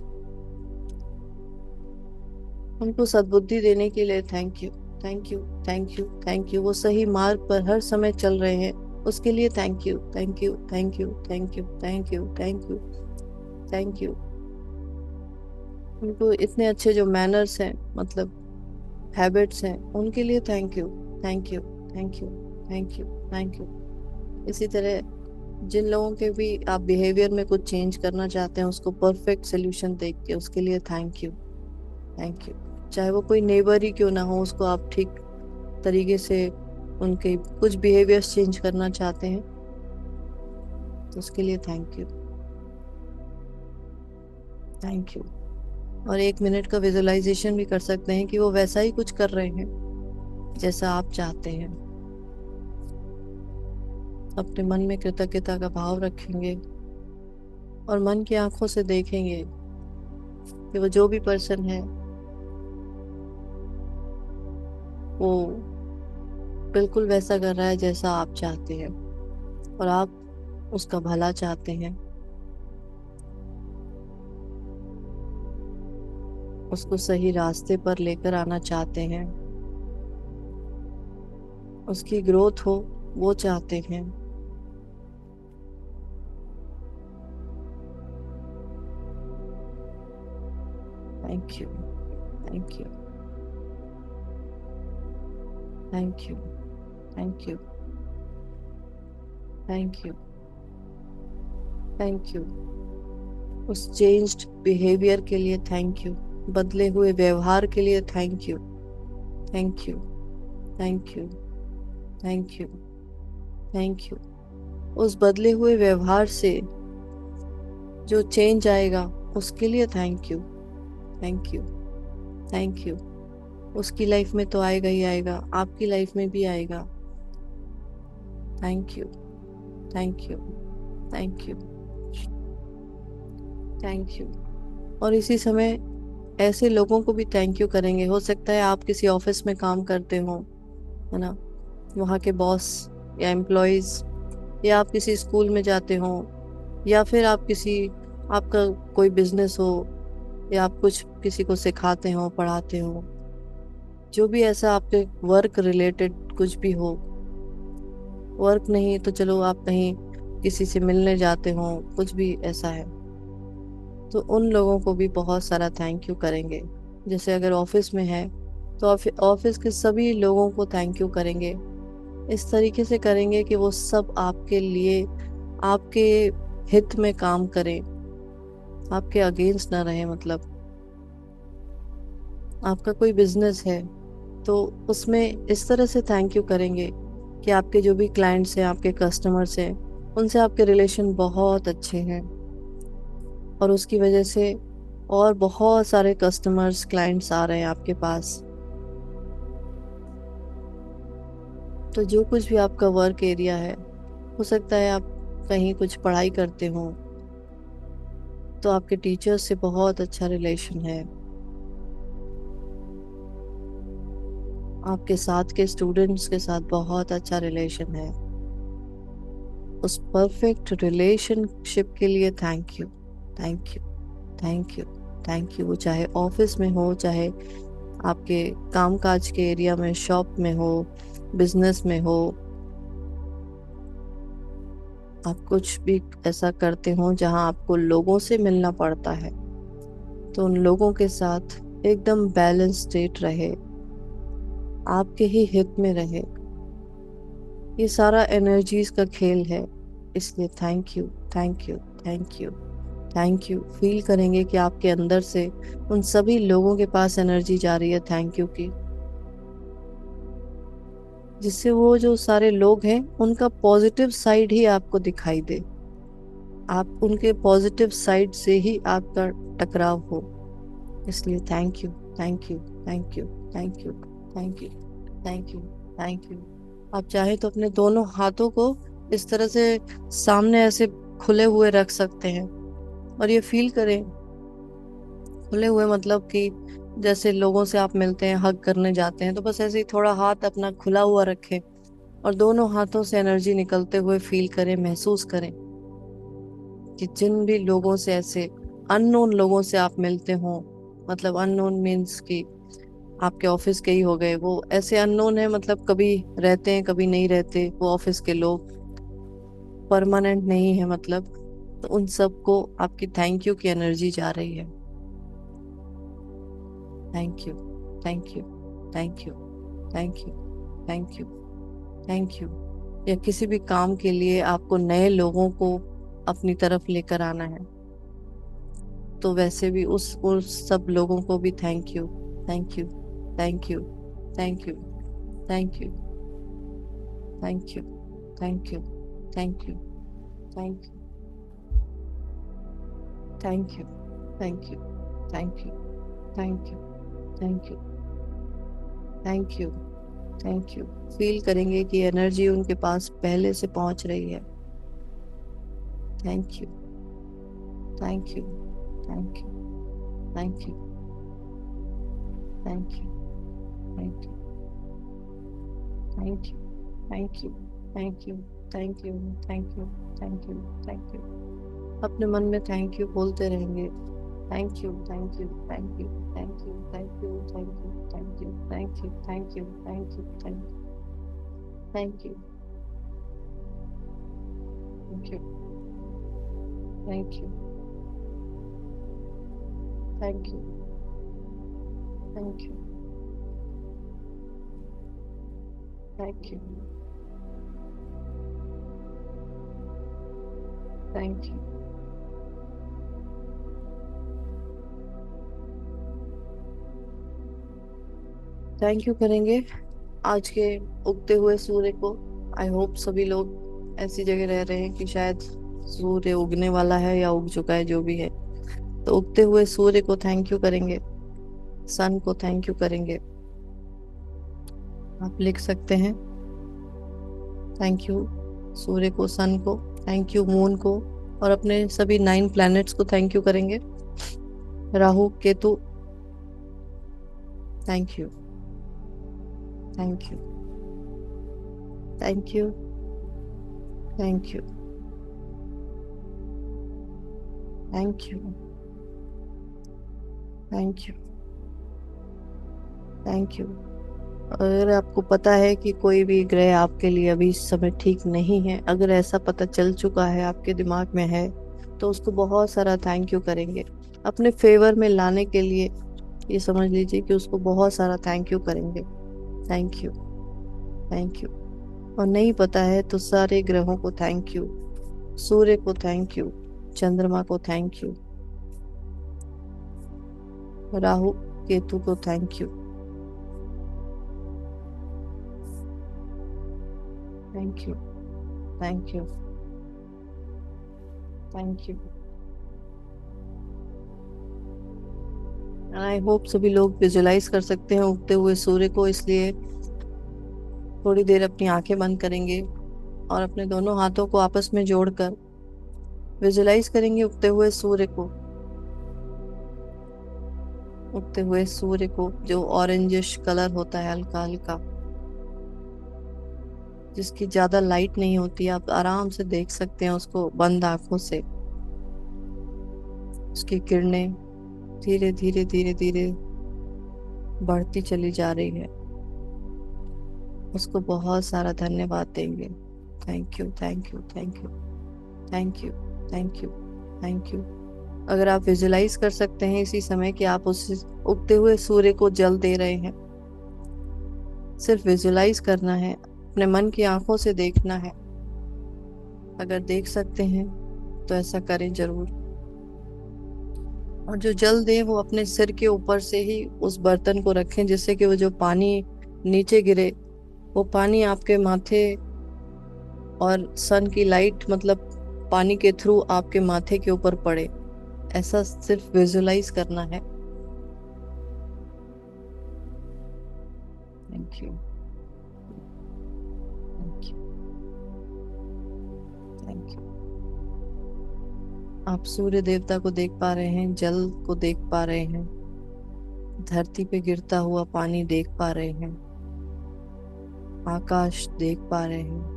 उनको सद्बुद्धि देने के लिए thank you, thank you, thank you, thank you. वो सही मार्ग पर हर समय चल रहे हैं, उसके लिए thank you, thank you, thank you, thank you, thank you, thank you, thank you. उनको इतने अच्छे जो मैनर्स हैं, मतलब हैबिट्स हैं, उनके लिए thank you, thank you, thank you, thank you, thank you. इसी तरह जिन लोगों के भी आप बिहेवियर में कुछ चेंज करना चाहते हैं, उसको परफेक्ट सोल्यूशन देख के उसके लिए थैंक यू, थैंक यू। चाहे वो कोई नेबर ही क्यों ना हो, उसको आप ठीक तरीके से उनके कुछ बिहेवियर्स चेंज करना चाहते हैं तो उसके लिए थैंक यू, थैंक यू, और 1 मिनट का विजुअलाइजेशन भी कर सकते हैं कि वो वैसा ही कुछ कर रहे हैं जैसा आप चाहते हैं। अपने मन में कृतज्ञता का भाव रखेंगे और मन की आंखों से देखेंगे कि वो जो भी पर्सन है वो बिल्कुल वैसा कर रहा है जैसा आप चाहते हैं और आप उसका भला चाहते हैं, उसको सही रास्ते पर लेकर आना चाहते हैं, उसकी ग्रोथ हो वो चाहते हैं। Thank you, thank you, thank you, thank you, thank you, thank you. उस चेंज्ड बिहेवियर के लिए थैंक यू, बदले हुए व्यवहार के लिए thank you, thank you, thank you, thank you, thank you. उस बदले हुए व्यवहार से जो चेंज आएगा उसके लिए thank you, thank you, thank you. उसकी लाइफ में तो आएगा ही आएगा, आपकी लाइफ में भी आएगा। Thank you, thank you, thank you, thank you. और इसी समय ऐसे लोगों को भी थैंक यू करेंगे। हो सकता है आप किसी ऑफिस में काम करते हो, है ना, वहाँ के बॉस या एम्प्लॉयज, या आप किसी स्कूल में जाते हो, या फिर आप किसी, आपका कोई बिजनेस हो, या आप कुछ किसी को सिखाते हो पढ़ाते हो, जो भी ऐसा आपके वर्क रिलेटेड कुछ भी हो। वर्क नहीं तो चलो आप कहीं किसी से मिलने जाते हो, कुछ भी ऐसा है, तो उन लोगों को भी बहुत सारा थैंक यू करेंगे। जैसे अगर ऑफिस में है तो ऑफिस के सभी लोगों को थैंक यू करेंगे। इस तरीके से करेंगे कि वो सब आपके लिए, आपके हित में काम करें, आपके अगेंस्ट ना रहे। मतलब आपका कोई बिजनेस है तो उसमें इस तरह से थैंक यू करेंगे कि आपके जो भी क्लाइंट्स हैं, आपके कस्टमर्स हैं, उनसे आपके रिलेशन बहुत अच्छे हैं और उसकी वजह से और बहुत सारे कस्टमर्स क्लाइंट्स आ रहे हैं आपके पास। तो जो कुछ भी आपका वर्क एरिया है, हो सकता है आप कहीं कुछ पढ़ाई करते हो तो आपके टीचर्स से बहुत अच्छा रिलेशन है, आपके साथ के स्टूडेंट्स के साथ बहुत अच्छा रिलेशन है। उस परफेक्ट रिलेशनशिप के लिए thank you, thank you, thank you, thank you. वो चाहे ऑफिस में हो, चाहे आपके कामकाज के एरिया में, शॉप में हो, बिजनेस में हो, आप कुछ भी ऐसा करते हो जहां आपको लोगों से मिलना पड़ता है, तो उन लोगों के साथ एकदम बैलेंस स्टेट रहे, आपके ही हित में रहे। ये सारा एनर्जीज का खेल है। इसलिए thank you, thank you, thank you, thank you. Feel करेंगे कि आपके अंदर से उन सभी लोगों के पास एनर्जी जा रही है थैंक यू की, जिससे वो जो सारे लोग हैं उनका पॉजिटिव साइड ही आपको दिखाई दे, आप उनके पॉजिटिव साइड से ही आपका टकराव हो। इसलिए thank you, thank you, thank you, thank you, thank you, thank you, thank you. आप चाहे तो अपने दोनों हाथों को इस तरह से सामने ऐसे खुले हुए रख सकते हैं और ये फील करें। खुले हुए मतलब कि जैसे लोगों से आप मिलते हैं, हग करने जाते हैं, तो बस ऐसे ही थोड़ा हाथ अपना खुला हुआ रखें और दोनों हाथों से एनर्जी निकलते हुए फील करें, महसूस करें कि जिन भी लोगों से, ऐसे अननोन लोगों से आप मिलते हो, मतलब अननोन मीन्स कि आपके ऑफिस के ही हो गए, वो ऐसे अननोन है, मतलब कभी रहते हैं कभी नहीं रहते, वो ऑफिस के लोग परमानेंट नहीं है मतलब। तो उन सबको आपकी थैंक यू की एनर्जी जा रही है। Thank you, thank you, thank you, thank you, thank you, thank you. या किसी भी काम के लिए आपको नए लोगों को अपनी तरफ लेकर आना है, तो वैसे भी उस सब लोगों को भी thank you, thank you, thank you, thank you, thank you, thank you, thank you, thank you, thank you, thank you, thank you, thank you, thank you, thank you, thank you, thank you. Feel करेंगे कि energy उनके पास पहले से पहुंच रही है। Thank you, thank you, thank you, thank you, thank you, thank you, thank you, thank you, thank you, thank you, thank you, thank you, thank you. अपने मन में थैंक यू बोलते रहेंगे। Thank you, thank you, thank you, thank you, thank you, thank you, thank you, thank you, thank you, thank you, thank you, thank you, thank you, thank you, thank you, thank you, thank you, thank you. Thank you करेंगे आज के उगते हुए सूर्य को। I hope सभी लोग ऐसी जगह रह रहे हैं कि शायद सूर्य उगने वाला है या उग चुका है, जो भी है। तो उगते हुए सूर्य को थैंक यू करेंगे, सन को थैंक यू करेंगे। आप लिख सकते हैं थैंक यू सूर्य को, सन को, थैंक यू मून को, और अपने सभी 9 प्लैनेट्स को थैंक यू करेंगे। Rahu Ketu, thank you, thank you, thank you, thank you, thank you, thank you, thank you. अगर आपको पता है कि कोई भी ग्रह आपके लिए अभी इस समय ठीक नहीं है, अगर ऐसा पता चल चुका है, आपके दिमाग में है, तो उसको बहुत सारा थैंक यू करेंगे अपने फेवर में लाने के लिए। ये समझ लीजिए कि उसको बहुत सारा थैंक यू करेंगे। Thank you, thank you. और नहीं पता है तो सारे ग्रहों को थैंक यू, सूर्य को थैंक यू, चंद्रमा को थैंक यू, राहु केतु को thank you, thank you, thank you, thank you. I hope सभी लोग विजुलाइज कर सकते हैं उगते हुए सूर्य को, इसलिए थोड़ी देर अपनी आंखें बंद करेंगे और अपने दोनों हाथों को आपस में जोड़कर विजुलाइज करेंगे उगते हुए सूर्य को। उगते हुए सूर्य को जो ऑरेंजिश कलर होता है, हल्का हल्का, जिसकी ज्यादा लाइट नहीं होती, आप आराम से देख सकते हैं उसको बंद आंखों से। उसकी किरणें धीरे धीरे धीरे धीरे बढ़ती चली जा रही है। उसको बहुत सारा धन्यवाद देंगे। Thank you, thank you, thank you, thank you, thank you, thank you. अगर आप विजुलाइज कर सकते हैं इसी समय कि आप उस उगते हुए सूर्य को जल दे रहे हैं, सिर्फ विजुलाइज करना है, अपने मन की आंखों से देखना है। अगर देख सकते हैं तो ऐसा करें जरूर। और जो जल दे वो अपने सिर के ऊपर से ही उस बर्तन को रखें, जिससे कि वो जो पानी नीचे गिरे, वो पानी आपके माथे और सन की लाइट, मतलब पानी के थ्रू आपके माथे के ऊपर पड़े। ऐसा सिर्फ विजुलाइज करना है। Thank you, thank you, thank you. आप सूर्य देवता को देख पा रहे हैं, जल को देख पा रहे हैं, धरती पे गिरता हुआ पानी देख पा रहे हैं, आकाश देख पा रहे हैं।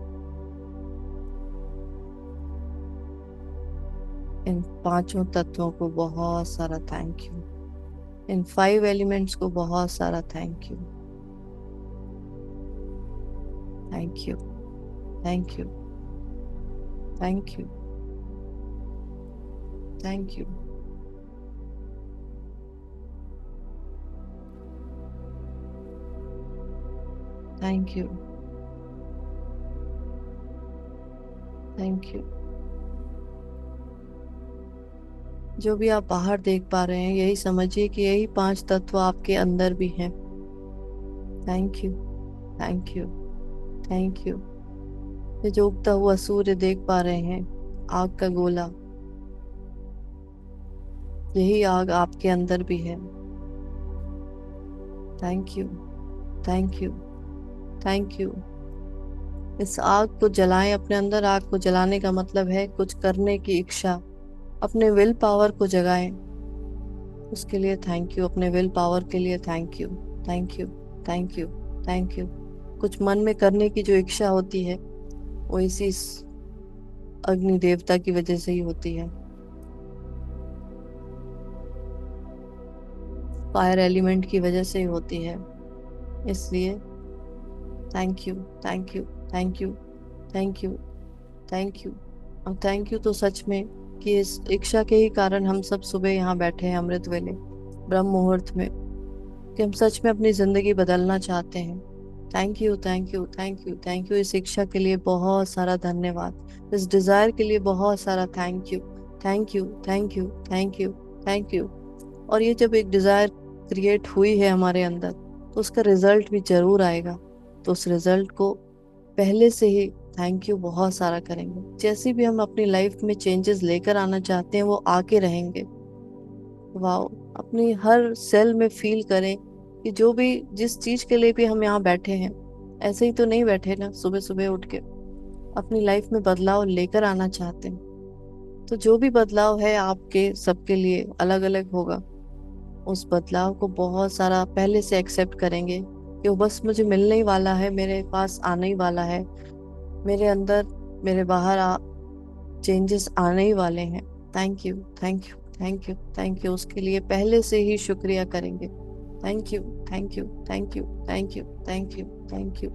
इन पांचों तत्वों को बहुत सारा थैंक यू। इन 5 एलिमेंट्स को बहुत सारा thank you. Thank you, thank you, thank you, thank you, thank you, thank you. जो भी आप बाहर देख पा रहे हैं, यही समझिए कि यही 5 तत्व आपके अंदर भी हैं। Thank you, thank you, thank you. ये जो उगता हुआ सूर्य देख पा रहे हैं, आग का गोला, यही आग आपके अंदर भी है। Thank you, thank you, thank you. इस आग को जलाएं अपने अंदर। आग को जलाने का मतलब है कुछ करने की इच्छा। अपने विल पावर को जगाएं। उसके लिए थैंक यू, अपने विल पावर के लिए thank you, thank you, thank you, thank you. कुछ मन में करने की जो इच्छा होती है वो इसी अग्नि देवता की वजह से ही होती है, फायर एलिमेंट की वजह से ही होती है। इसलिए thank you, thank you, thank you, thank you, thank you. और थैंक यू तो सच में कि इस इच्छा के ही कारण हम सब सुबह यहाँ बैठे हैं अमृत वेले ब्रह्म मुहूर्त में, कि हम सच में अपनी जिंदगी बदलना चाहते हैं। Thank you, thank you, thank you, thank you. इस इच्छा के लिए बहुत सारा धन्यवाद। इस डिजायर के लिए बहुत सारा thank you, thank you, thank you, thank you, thank you. और ये जब एक डिजायर क्रिएट हुई है हमारे अंदर तो उसका रिजल्ट भी जरूर आएगा। तो उस रिजल्ट को पहले से ही थैंक यू बहुत सारा करेंगे। जैसे भी हम अपनी लाइफ में चेंजेस लेकर आना चाहते हैं वो आके रहेंगे। वाओ। अपनी हर सेल में फील करें कि जो भी जिस चीज के लिए भी हम यहाँ बैठे हैं, ऐसे ही तो नहीं बैठे ना सुबह सुबह उठ के। अपनी लाइफ में बदलाव लेकर आना चाहते हैं। तो जो भी बदलाव है आपके सबके लिए अलग अलग होगा। उस बदलाव को बहुत सारा पहले से एक्सेप्ट करेंगे कि वो बस मुझे मिलने ही वाला है, मेरे पास आने ही वाला है। मेरे अंदर मेरे बाहर चेंजेस आने ही वाले हैं। Thank you, thank you, thank you, thank you. उसके लिए पहले से ही शुक्रिया करेंगे। Thank you, thank you, thank you, thank you, thank you, thank you.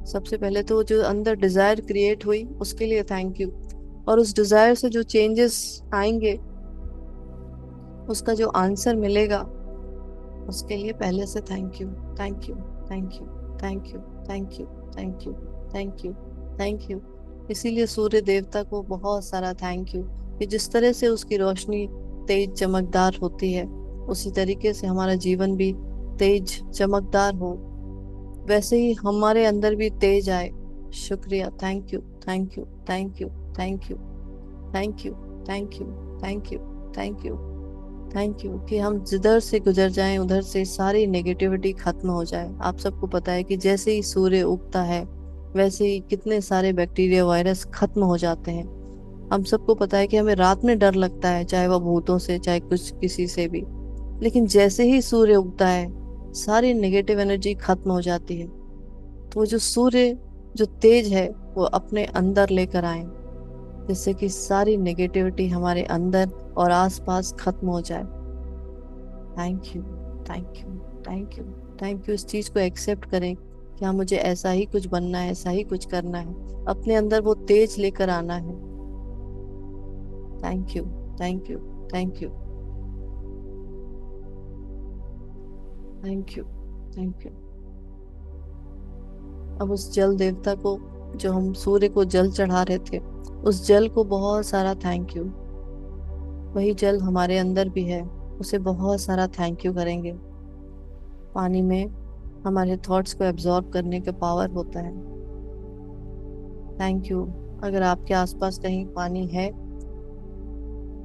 सबसे पहले तो जो अंदर डिजायर क्रिएट हुई उसके लिए थैंक यू। और उस डिजायर से जो चेंजेस आएंगे उसका जो आंसर मिलेगा उसके लिए पहले से thank you, thank you, thank you, thank you, thank you, thank you, thank you, thank you. इसीलिए सूर्य देवता को बहुत सारा थैंक यू कि जिस तरह से उसकी रोशनी तेज चमकदार होती है उसी तरीके से हमारा जीवन भी तेज चमकदार हो, वैसे ही हमारे अंदर भी तेज आए। शुक्रिया, thank you, thank you, thank you, thank you, thank you, thank you, thank you, thank you, thank you. कि हम जिधर से गुजर जाएं उधर से सारी नेगेटिविटी खत्म हो जाए। आप सबको पता है कि जैसे ही सूर्य उगता है वैसे ही कितने सारे बैक्टीरिया वायरस खत्म हो जाते हैं। हम सबको पता है कि हमें रात में डर लगता है, चाहे वह भूतों से चाहे कुछ किसी से भी। लेकिन जैसे ही सूर्य उगता है सारी नेगेटिव एनर्जी खत्म हो जाती है। तो वो जो सूर्य जो तेज है वो अपने अंदर लेकर आए, जिससे कि सारी नेगेटिविटी हमारे अंदर और आसपास खत्म हो जाए। Thank you, thank you, thank you, thank you. इस चीज को एक्सेप्ट करें कि हाँ मुझे ऐसा ही कुछ बनना है, ऐसा ही कुछ करना है, अपने अंदर वो तेज लेकर आना है। Thank you, thank you, thank you, thank you, thank you. अब उस जल देवता को, जो हम सूर्य को जल चढ़ा रहे थे, उस जल को बहुत सारा थैंक यू। वही जल हमारे अंदर भी है, उसे बहुत सारा थैंक यू करेंगे। पानी में हमारे थॉट्स को एब्जॉर्ब करने का पावर होता है। Thank you. अगर आपके आसपास कहीं पानी है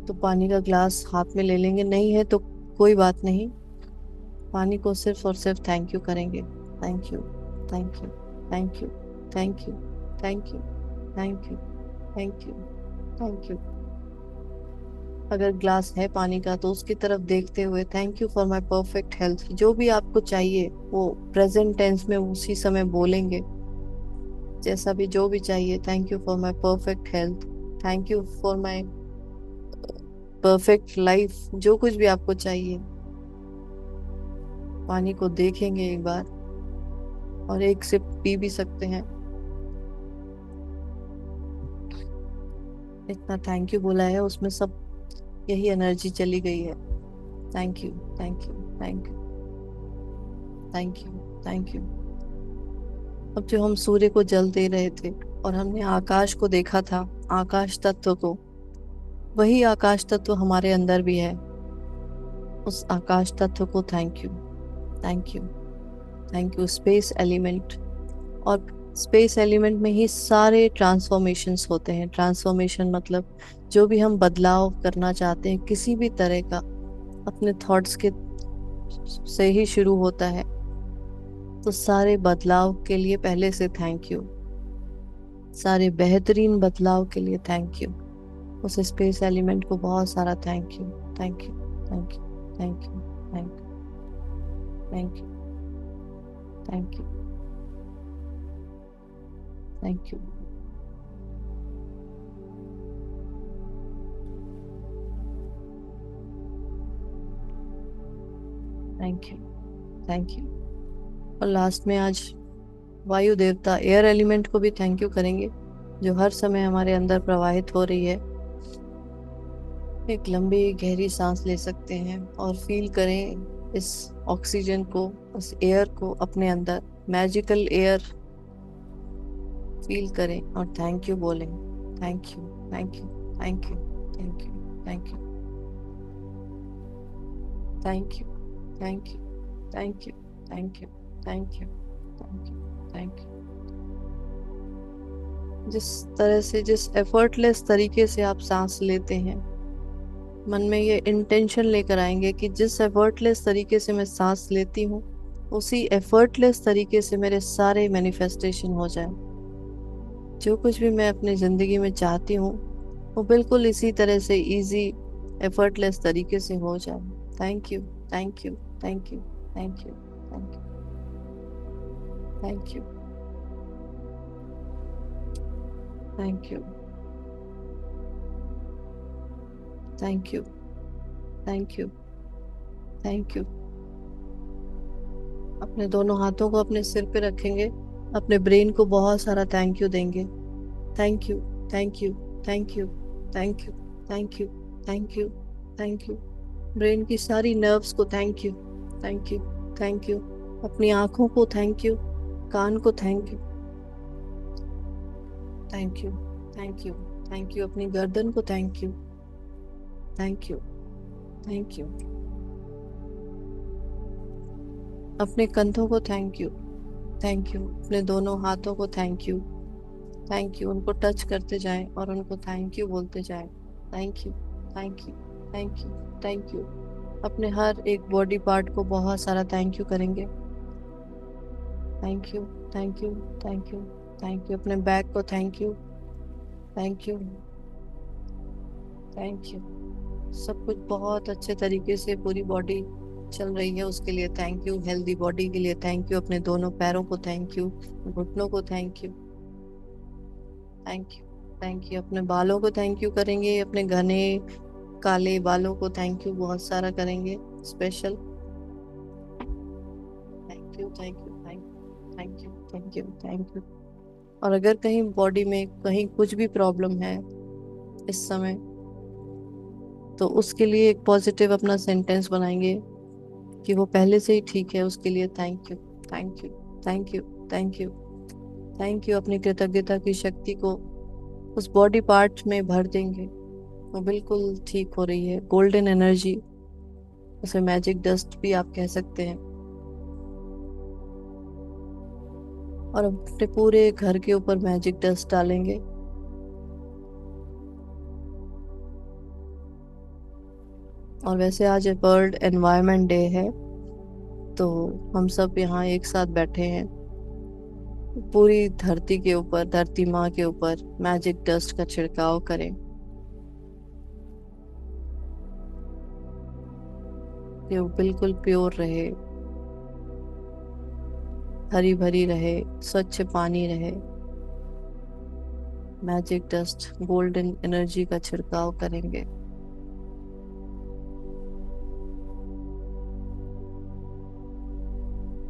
तो पानी का ग्लास हाथ में ले लेंगे, नहीं है तो कोई बात नहीं, पानी को सिर्फ और सिर्फ थैंक यू करेंगे। Thank you, thank you, thank you, thank you, thank you, thank you, thank you, thank you. अगर ग्लास है पानी का तो उसकी तरफ देखते हुए thank you for my perfect health. जो भी आपको चाहिए वो प्रेजेंट टेंस में उसी समय बोलेंगे। जैसा भी जो भी चाहिए, thank you for my perfect health, thank you for my perfect life, जो कुछ भी आपको चाहिए। पानी को देखेंगे एक बार और एक सिप पी भी सकते हैं। इतना थैंक यू बोला है उसमें सब यही एनर्जी चली गई है। Thank you, thank you, thank you, thank you, thank you. अब जो हम सूर्य को जल दे रहे थे और हमने आकाश को देखा था, आकाश तत्व को, वही आकाश तत्व हमारे अंदर भी है। उस आकाश तत्व को thank you, thank you, thank you. Space element, और स्पेस एलिमेंट में ही सारे ट्रांसफॉर्मेशंस होते हैं। ट्रांसफॉर्मेशन मतलब जो भी हम बदलाव करना चाहते हैं किसी भी तरह का, अपने थॉट्स के से ही शुरू होता है। तो सारे बदलाव के लिए पहले से थैंक यू, सारे बेहतरीन बदलाव के लिए थैंक यू। उस स्पेस एलिमेंट को बहुत सारा thank you, thank you, thank you, thank you, thank you, thank you, thank you, thank you, thank you, thank you. और लास्ट में आज वायु देवता एयर एलिमेंट को भी थैंक यू करेंगे, जो हर समय हमारे अंदर प्रवाहित हो रही है। एक लंबी गहरी सांस ले सकते हैं और फील करें इस ऑक्सीजन को, इस एयर को अपने अंदर, मैजिकल एयर फील करें और थैंक यू बोलें। Thank you, thank you, thank you, thank you, thank you, thank you, thank you, thank you, thank you, thank you, thank you, thank you. जिस तरह से, जिस एफर्टलेस तरीके से आप सांस लेते हैं, मन में ये इंटेंशन लेकर आएंगे कि जिस एफर्टलेस तरीके से मैं सांस लेती हूँ, उसी एफर्टलेस तरीके से मेरे सारे मैनिफेस्टेशन हो जाए। जो कुछ भी मैं अपनी जिंदगी में चाहती हूँ, वो बिल्कुल इसी तरह से इजी, एफर्टलेस तरीके से हो जाए। Thank you, thank you, thank you, thank you, thank you, thank you, thank you, thank you, thank you, thank you. अपने दोनों हाथों को अपने सिर पे रखेंगे, अपने ब्रेन को बहुत सारा थैंक यू देंगे। Thank you, thank you, thank you, thank you, thank you, thank you, thank you. Brain की सारी नर्व्स को thank you, thank you, thank you. अपनी आंखों को थैंक यू, कान को thank you, thank you, thank you, thank you. अपनी गर्दन को thank you, thank you, thank you. अपने कंधों को थैंक यू, थैंक यू। अपने दोनों हाथों को थैंक यू, थैंक यू। उनको टच करते जाएं और उनको थैंक यू बोलते जाएं। Thank you, thank you, thank you, thank you. अपने हर एक बॉडी पार्ट को बहुत सारा थैंक यू करेंगे। Thank you, thank you, thank you, thank you. अपने बैक को thank you, thank you, thank you. सब कुछ बहुत अच्छे तरीके से पूरी बॉडी चल रही है, उसके लिए थैंक यू। हेल्दी बॉडी के लिए थैंक यू। अपने दोनों पैरों को थैंक यू, घुटनों को thank you, thank you, thank you. अपने बालों को थैंक यू करेंगे, अपने घने काले बालों को थैंक यू बहुत सारा करेंगे, special. Thank you, thank you, thank you, thank you, thank you. और अगर कहीं बॉडी में कहीं कुछ भी प्रॉब्लम है इस समय, तो उसके लिए एक पॉजिटिव अपना सेंटेंस बनाएंगे कि वो पहले से ही ठीक है। उसके लिए thank you, thank you, thank you, thank you, thank you. अपनी कृतज्ञता की शक्ति को उस बॉडी पार्ट में भर देंगे, वो बिल्कुल ठीक हो रही है। गोल्डन एनर्जी, उसे मैजिक डस्ट भी आप कह सकते हैं। और अपने पूरे घर के ऊपर मैजिक डस्ट डालेंगे। और वैसे आज वर्ल्ड एनवायरनमेंट डे है, तो हम सब यहाँ एक साथ बैठे हैं, पूरी धरती के ऊपर, धरती माँ के ऊपर मैजिक डस्ट का छिड़काव करें कि वो बिल्कुल प्योर रहे, हरी भरी रहे, स्वच्छ पानी रहे। मैजिक डस्ट, गोल्डन एनर्जी का छिड़काव करेंगे।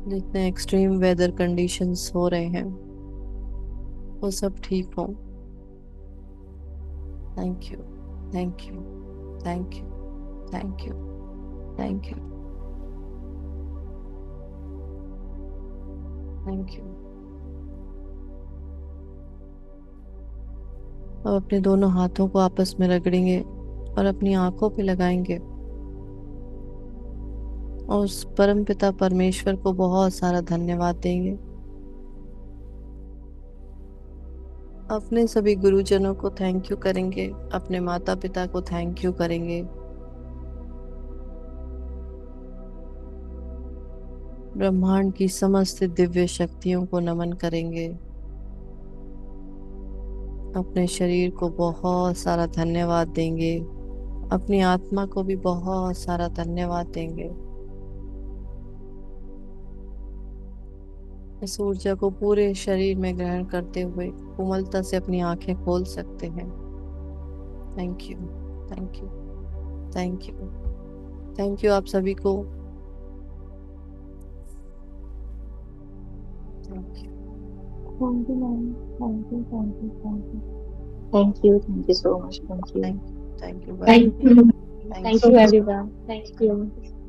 जितने एक्सट्रीम वेदर कंडीशंस हो रहे हैं, वो सब ठीक हो। Thank you, thank you, thank you, thank you, thank you, thank you. अब अपने दोनों हाथों को आपस में रगड़ेंगे और अपनी आंखों पे लगाएंगे और उस परम पिता परमेश्वर को बहुत सारा धन्यवाद देंगे। अपने सभी गुरुजनों को थैंक यू करेंगे, अपने माता पिता को थैंक यू करेंगे, ब्रह्मांड की समस्त दिव्य शक्तियों को नमन करेंगे। अपने शरीर को बहुत सारा धन्यवाद देंगे। अपनी आत्मा को भी बहुत सारा धन्यवाद देंगे। इस ऊर्जा को पूरे शरीर में ग्रहण करते हुए कोमलता से अपनी आंखें खोल सकते हैं। Thank you, thank you, thank you, thank you आप सभी को। Thank you. Thank you, ma'am. Thank you, thank you, thank you. Thank you, thank you so much. Thank you. Thank you, thank you, bye. Thank you. Thank Thank you. you, everyone. Thank you.